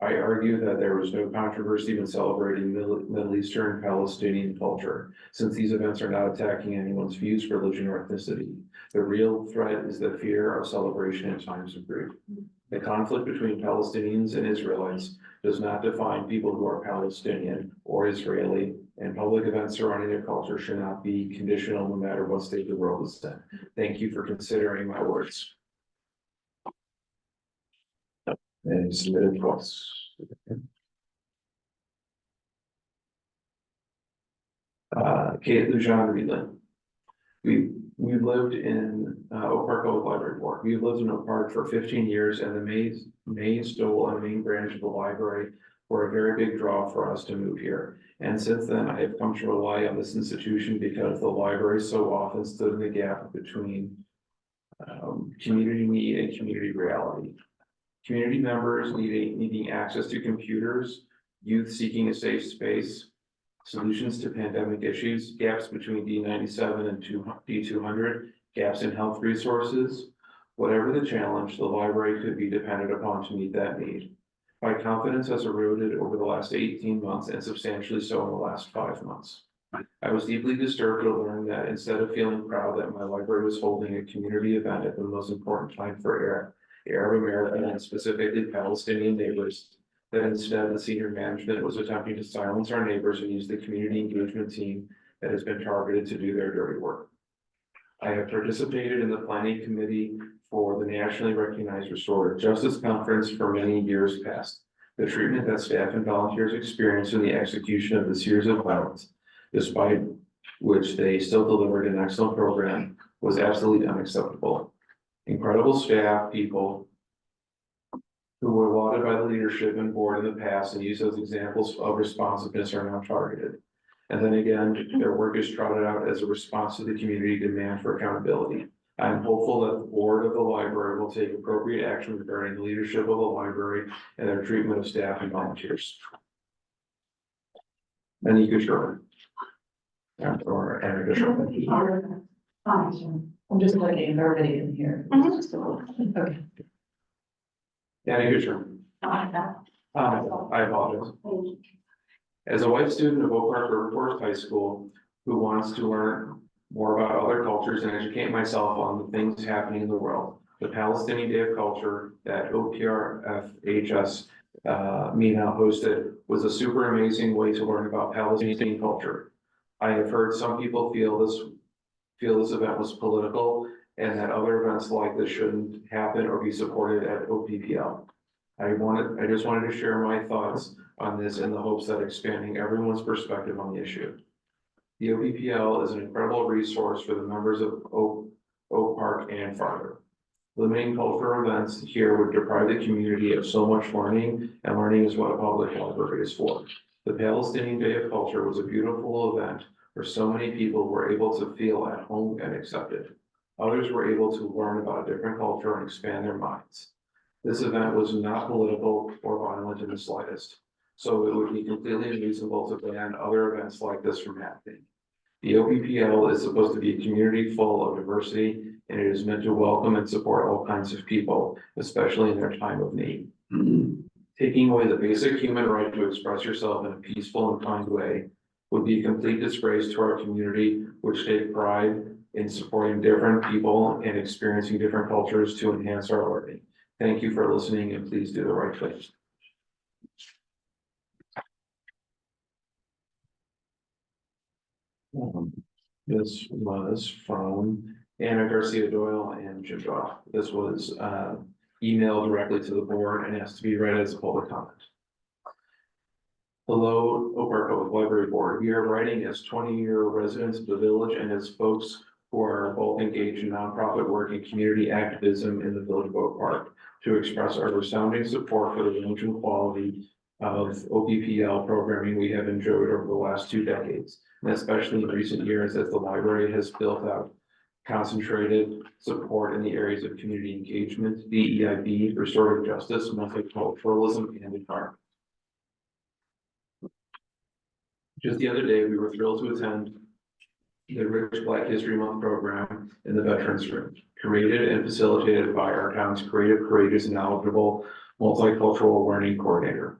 [SPEAKER 1] I argue that there was no controversy in celebrating Middle Eastern Palestinian culture, since these events are not attacking anyone's views, religion, or ethnicity. The real threat is the fear of celebration in times of grief. The conflict between Palestinians and Israelites does not define people who are Palestinian or Israeli, and public events surrounding their culture should not be conditional no matter what state the world is in. Thank you for considering my words. And submitted twice. Kate Lujan Reedland. We lived in Oak Park Public Library Board. We've lived in Oak Park for 15 years, and the main stool and main branch of the library were a very big draw for us to move here. And since then, I have come to rely on this institution because the library so often stood in the gap between community need and community reality. Community members needing access to computers, youth seeking a safe space, solutions to pandemic issues, gaps between D97 and D200, gaps in health resources. Whatever the challenge, the library could be depended upon to meet that need. My confidence has eroded over the last 18 months and substantially so in the last 5 months. I was deeply disturbed to learn that instead of feeling proud that my library was holding a community event at the most important time for Arab American and specifically Palestinian neighbors, that instead the senior management was attempting to silence our neighbors and use the community engagement team that has been targeted to do their dirty work. I have participated in the planning committee for the nationally recognized Restorative Justice Conference for many years past. The treatment that staff and volunteers experienced in the execution of the series of violence, despite which they still delivered an excellent program, was absolutely unacceptable. Incredible staff, people who were lauded by the leadership and board in the past and used as examples of responsiveness are now targeted. And then again, their work is trotted out as a response to the community demand for accountability. I am hopeful that the board of the library will take appropriate action regarding the leadership of the library and their treatment of staff and volunteers. Anika Sherman. Or Anika Sherman.
[SPEAKER 2] I'm just looking, everybody in here. Okay.
[SPEAKER 1] Anika Sherman. I apologize. As a white student of Oak Park River Forest High School who wants to learn more about other cultures and educate myself on the things happening in the world, the Palestinian Day of Culture that OPRFHS MENA hosted was a super amazing way to learn about Palestinian culture. I have heard some people feel this event was political and that other events like this shouldn't happen or be supported at OPPL. I just wanted to share my thoughts on this in the hopes that expanding everyone's perspective on the issue. The OPPL is an incredible resource for the members of Oak Park and farther. Limiting cultural events here would deprive the community of so much learning, and learning is what a public library is for. The Palestinian Day of Culture was a beautiful event where so many people were able to feel at home and accepted. Others were able to learn about a different culture and expand their minds. This event was not political or violent in the slightest, so it would be completely unreasonable to ban other events like this from happening. The OPPL is supposed to be a community full of diversity, and it is meant to welcome and support all kinds of people, especially in their time of need. Taking away the basic human right to express yourself in a peaceful and kind way would be a complete disgrace to our community, which take pride in supporting different people and experiencing different cultures to enhance our learning. Thank you for listening, and please do the right thing. This was from Anna Garcia Doyle and Jim Doyle. This was emailed directly to the board and has to be read as a public comment. Hello, Oak Park Public Library Board. We are writing as 20-year residents of the village and as folks who are both engaged in nonprofit work and community activism in the village of Oak Park to express our resounding support for the range and quality of OPPL programming we have enjoyed over the last 2 decades, and especially in recent years as the library has built out concentrated support in the areas of community engagement, DEIB, restorative justice, multiculturalism, and environment. Just the other day, we were thrilled to attend the Rich Black History Month program in the Veterans Room, created and facilitated by our town's creative, courageous, and knowledgeable multicultural learning coordinator.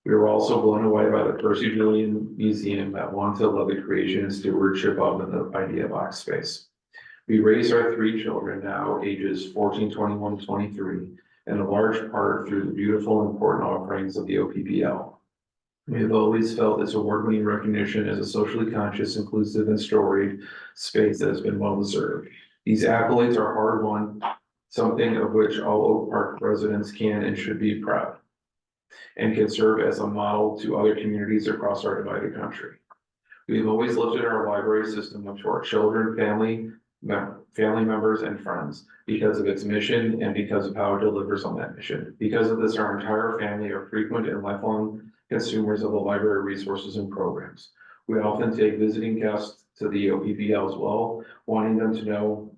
[SPEAKER 1] We were also blown away by the Percy Julian Museum that wanted to love the creation and stewardship of in the Idea Box space. We raised our 3 children, now ages 14, 21, 23, in a large part through the beautiful and important offerings of the OPPL. We have always felt this award-winning recognition as a socially conscious, inclusive, and storied space that has been well deserved. These accolades are hard-won, something of which all Oak Park residents can and should be proud, and can serve as a model to other communities across our divided country. We have always lifted our library system up to our children, family members, and friends because of its mission and because of how it delivers on that mission. Because of this, our entire family are frequent and lifelong consumers of the library resources and programs. We often take visiting guests to the OPPL as well, wanting them to know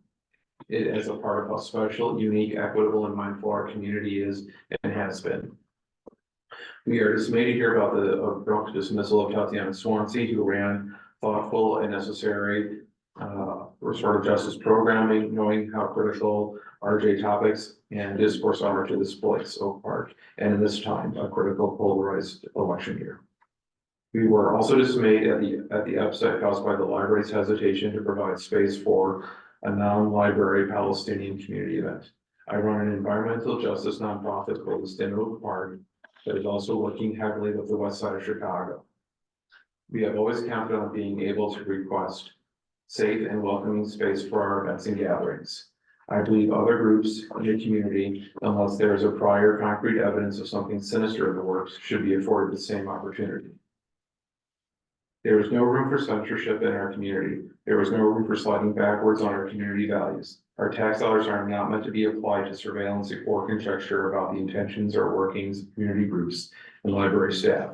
[SPEAKER 1] it as a part of how special, unique, equitable, and mindful our community is and has been. We are dismayed to hear about the abrupt dismissal of Tatiana Swansea, who ran thoughtful and necessary restorative justice programming, knowing how critical RJ topics and discourse are to this place, Oak Park, and in this time, a critical polarized election year. We were also dismayed at the upset caused by the library's hesitation to provide space for a non-library Palestinian community event. I run an environmental justice nonprofit called the Stand Oak Park that is also working heavily with the west side of Chicago. We have always counted on being able to request safe and welcoming space for our events and gatherings. I believe other groups in the community, unless there is a prior concrete evidence of something sinister in the works, should be afforded the same opportunity. There is no room for censorship in our community. There is no room for sliding backwards on our community values. Our tax dollars are not meant to be applied to surveillance or conjecture about the intentions or workings of community groups and library staff.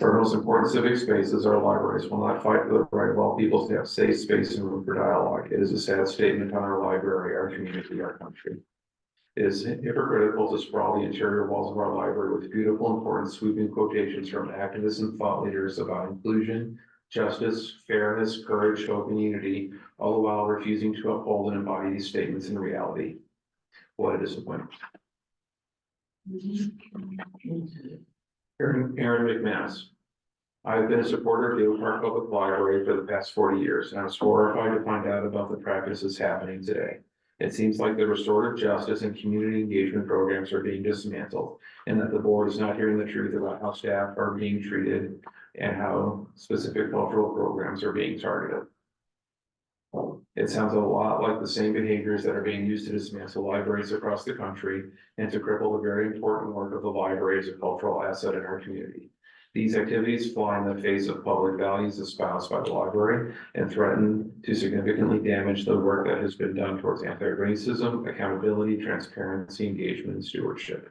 [SPEAKER 1] Our most important civic spaces, our libraries, will not fight for the right of all people to have safe space and room for dialogue. It is a sad statement on our library, our community, our country. It is hypocritical to sprawl the interior walls of our library with beautiful, important, sweeping quotations from activists and thought leaders about inclusion, justice, fairness, courage, hope, and unity, all the while refusing to uphold and embody these statements in reality. What a disappointment. Aaron McManus. I have been a supporter of the Oak Park Public Library for the past 40 years, and I was horrified to find out about the practices happening today. It seems like the restorative justice and community engagement programs are being dismantled, and that the board is not hearing the truth about how staff are being treated and how specific cultural programs are being targeted. It sounds a lot like the same behaviors that are being used to dismantle libraries across the country and to cripple the very important work of the library as a cultural asset in our community. These activities fly in the face of public values espoused by the library and threaten to significantly damage the work that has been done towards anti-racism, accountability, transparency, engagement, and stewardship.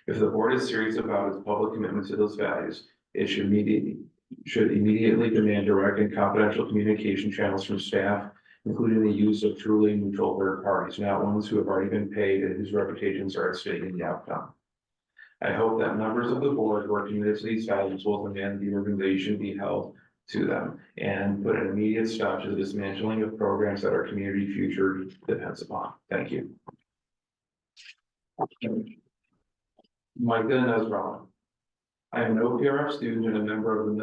[SPEAKER 1] If the board is serious about its public commitment to those values, it should immediately demand direct and confidential communication channels from staff, including the use of truly neutral third parties, not ones who have already been paid and whose reputations are at stake in the outcome. I hope that members of the board who are committed to these values will demand the organization be held to them and put an immediate stop to the dismantling of programs that our community future depends upon. Thank you. Micah Nesrallah. I am an OPRF student and a member of the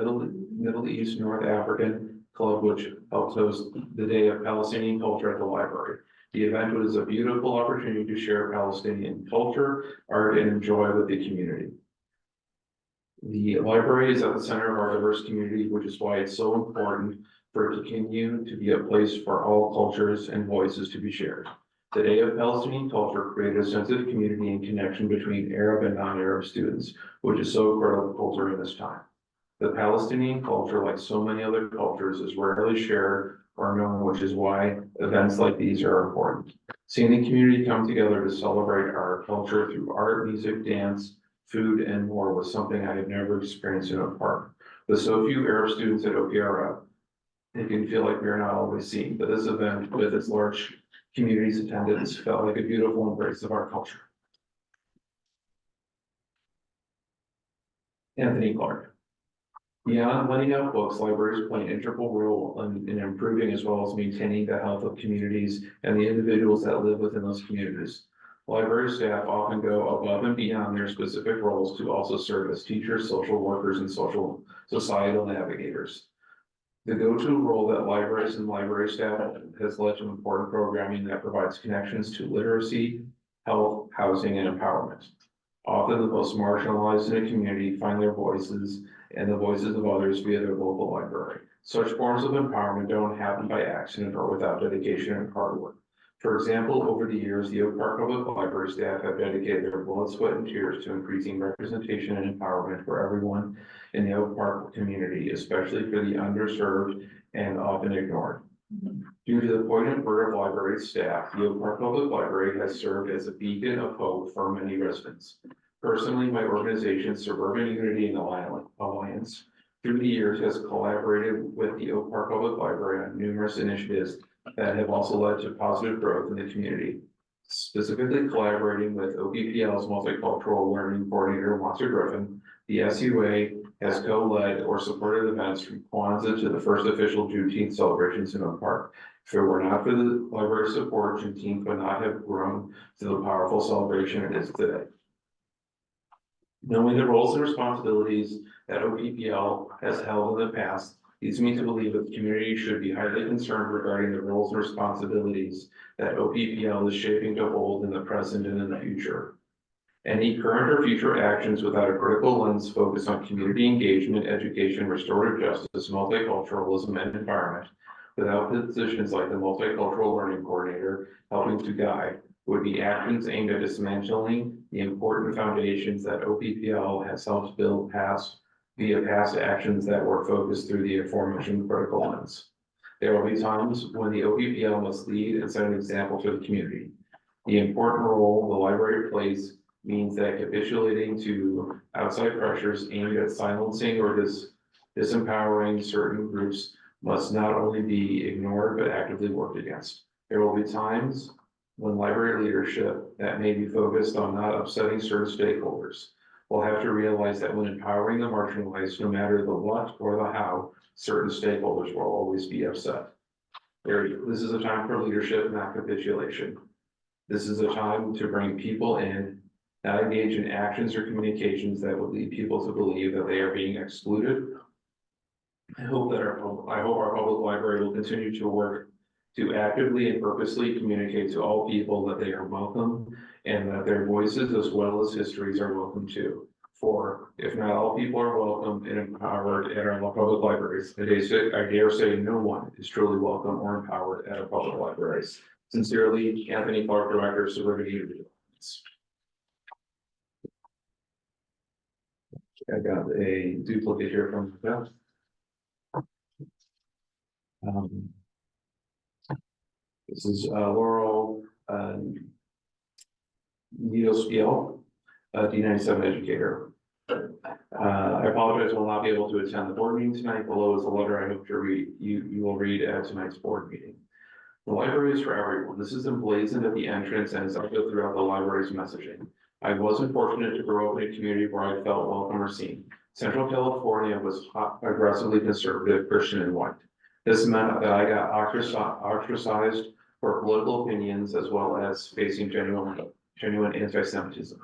[SPEAKER 1] Middle East North African Club, which helps host the Day of Palestinian Culture at the library. The event was a beautiful opportunity to share Palestinian culture, art, and joy with the community. The library is at the center of our diverse community, which is why it's so important for it to continue to be a place for all cultures and voices to be shared. The Day of Palestinian Culture created a sense of community and connection between Arab and non-Arab students, which is so critical during this time. The Palestinian culture, like so many other cultures, is rarely shared or known, which is why events like these are important. Seeing the community come together to celebrate our culture through art, music, dance, food, and more was something I had never experienced in Oak Park. With so few Arab students at OPRF, it can feel like we are not always seen, but this event, with its large community's attendance, felt like a beautiful embrace of our culture. Anthony Clark. Beyond lending out books, libraries play an integral role in improving as well as maintaining the health of communities and the individuals that live within those communities. Library staff often go above and beyond their specific roles to also serve as teachers, social workers, and societal navigators. The go-to role that libraries and library staff has led to important programming that provides connections to literacy, health, housing, and empowerment. Often the most marginalized in a community find their voices and the voices of others via their local library. Such forms of empowerment don't happen by accident or without dedication and hard work. For example, over the years, the Oak Park Public Library staff have dedicated their blood, sweat, and tears to increasing representation and empowerment for everyone in the Oak Park community, especially for the underserved and often ignored. Due to the poignant work of library staff, the Oak Park Public Library has served as a beacon of hope for many residents. Personally, my organization, Suburban Unity and Alliance, through the years has collaborated with the Oak Park Public Library on numerous initiatives that have also led to positive growth in the community. Specifically collaborating with OPPL's Multicultural Learning Coordinator, Monster Griffin, the SUA has co-led or supported events from Kwanzaa to the first official Juneteenth celebrations in Oak Park. If it were not for the library support, Juneteenth would not have grown to the powerful celebration it is today. Knowing the roles and responsibilities that OPPL has held in the past leads me to believe that the community should be highly concerned regarding the roles and responsibilities that OPPL is shaping to hold in the present and in the future. Any current or future actions without a critical lens focused on community engagement, education, restorative justice, multiculturalism, and environment, without positions like the Multicultural Learning Coordinator helping to guide, would be actions aimed at dismantling the important foundations that OPPL has helped build via past actions that were focused through the aforementioned critical lens. There will be times when the OPPL must lead and set an example to the community. The important role the library plays means that capitulating to outside pressures aimed at silencing or disempowering certain groups must not only be ignored, but actively worked against. There will be times when library leadership that may be focused on not upsetting certain stakeholders will have to realize that when empowering the marginalized, no matter the what or the how, certain stakeholders will always be upset. This is a time for leadership, not capitulation. This is a time to bring people in, not engage in actions or communications that would lead people to believe that they are being excluded. I hope our public library will continue to work to actively and purposely communicate to all people that they are welcome and that their voices as well as histories are welcome too. For if not all people are welcome and empowered at our public libraries, I dare say no one is truly welcome or empowered at our public libraries. Sincerely, Anthony Clark, Director of Suburban Unity. I got a duplicate here from Beth. This is Laurel Needlespiel, D97 educator. I apologize, I will not be able to attend the board meeting tonight. Below is a letter I hope to read. You will read at tonight's board meeting. The library is for everyone. This is emblazoned at the entrance and is echoed throughout the library's messaging. I wasn't fortunate to grow up in a community where I felt welcome or seen. Central California was aggressively conservative, Christian, and white. This meant that I got ostracized for political opinions as well as facing genuine anti-Semitism.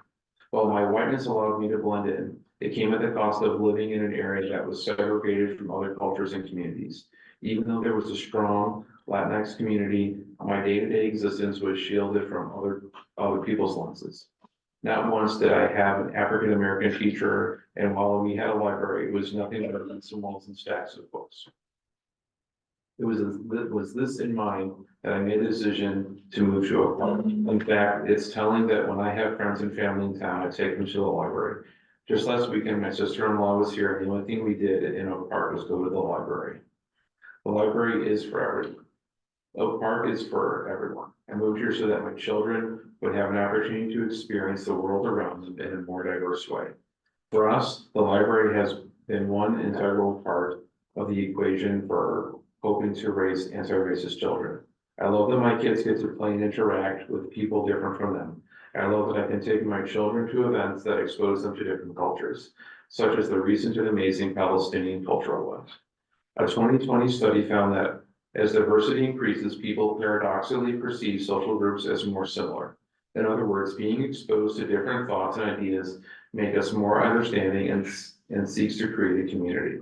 [SPEAKER 1] While my whiteness allowed me to blend in, it came at the cost of living in an area that was segregated from other cultures and communities. Even though there was a strong Latinx community, my day-to-day existence was shielded from other people's lenses. Not once did I have an African-American teacher, and while we had a library, it was nothing better than some walls and stacks of books. It was this in mind that I made the decision to move to Oak Park. In fact, it's telling that when I have friends and family in town, I take them to the library. Just last weekend, my sister-in-law was here, and the only thing we did in Oak Park was go to the library. The library is for everyone. Oak Park is for everyone. I moved here so that my children would have an opportunity to experience the world around them in a more diverse way. For us, the library has been one integral part of the equation for hoping to raise anti-racist children. I love that my kids get to play and interact with people different from them. I love that I can take my children to events that expose them to different cultures, such as the recent and amazing Palestinian cultural event. A 2020 study found that as diversity increases, people paradoxically perceive social groups as more similar. In other words, being exposed to different thoughts and ideas make us more understanding and seeks to create a community.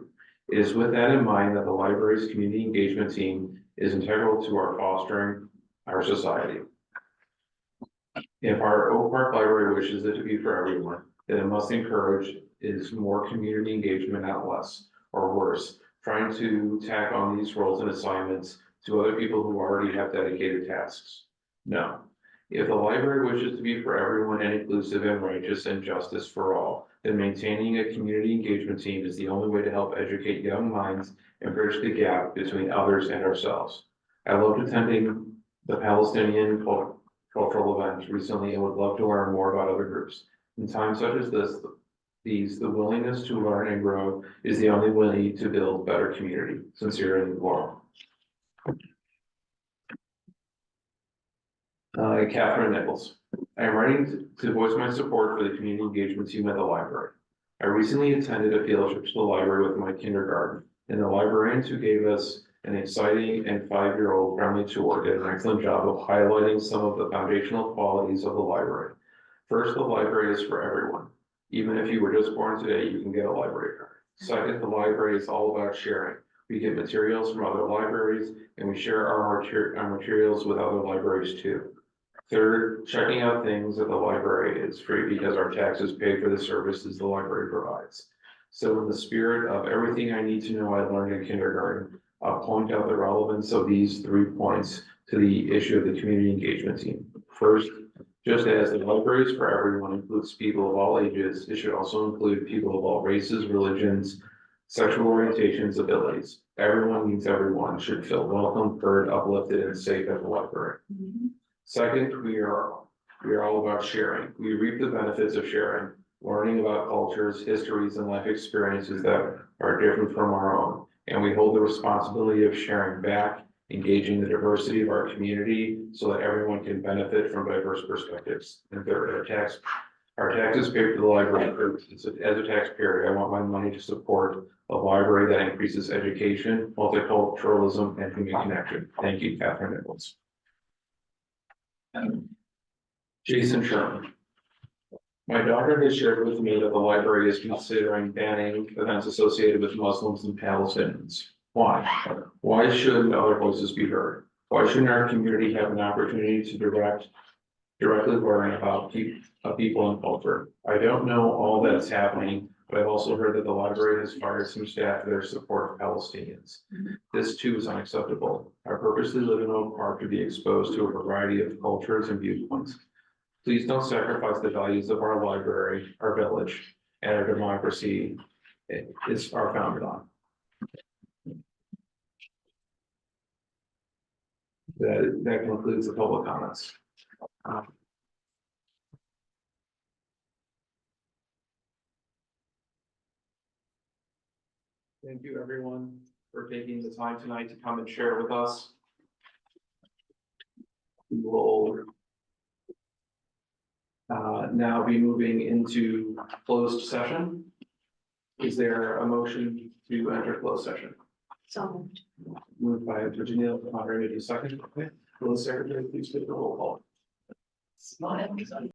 [SPEAKER 1] It is with that in mind that the library's community engagement team is integral to our fostering our society. If our Oak Park Library wishes it to be for everyone, then it must encourage is more community engagement, not less, or worse, trying to tack on these roles and assignments to other people who already have dedicated tasks. No. If the library wishes to be for everyone and inclusive and righteous and justice for all, then maintaining a community engagement team is the only way to help educate young minds and bridge the gap between others and ourselves. I loved attending the Palestinian cultural event recently and would love to learn more about other groups. In times such as this, the willingness to learn and grow is the only way to build better community. Sincerely, Laurel. Catherine Nichols. I am writing to voice my support for the community engagement team at the library. I recently attended a field trip to the library with my kindergarten, and the librarians who gave us an exciting and 5-year-old friendly tour did an excellent job of highlighting some of the foundational qualities of the library. First, the library is for everyone. Even if you were just born today, you can get a library card. Second, the library is all about sharing. We get materials from other libraries, and we share our materials with other libraries too. Third, checking out things at the library is free because our taxes pay for the services the library provides. So in the spirit of everything I need to know I learned in kindergarten, I'll point out the relevance of these 3 points to the issue of the community engagement team. First, just as the libraries for everyone includes people of all ages, it should also include people of all races, religions, sexual orientations, abilities. Everyone means everyone should feel welcome, heard, uplifted, and safe at the library. Second, we are all about sharing. We reap the benefits of sharing, learning about cultures, histories, and life experiences that are different from our own. And we hold the responsibility of sharing back, engaging the diversity of our community so that everyone can benefit from diverse perspectives. And third, our taxes pay for the library purposes. As a taxpayer, I want my money to support a library that increases education, multiculturalism, and human connection. Thank you, Catherine Nichols. Jason Sherman. My daughter has shared with me that the library is considering banning events associated with Muslims and Palestinians. Why? Why shouldn't other voices be heard? Why shouldn't our community have an opportunity to directly learn about people and culture? I don't know all that's happening, but I've also heard that the library has fired some staff for their support of Palestinians. This too is unacceptable. I purposely live in Oak Park to be exposed to a variety of cultures and viewpoints. Please don't sacrifice the values of our library, our village, and our democracy are founded on. That concludes the public comments. Thank you, everyone, for taking the time tonight to come and share with us. We will now be moving into closed session. Is there a motion to enter closed session?
[SPEAKER 15] So
[SPEAKER 1] Moved by Virginia, moderated second. Okay. Will the secretary please take the roll call?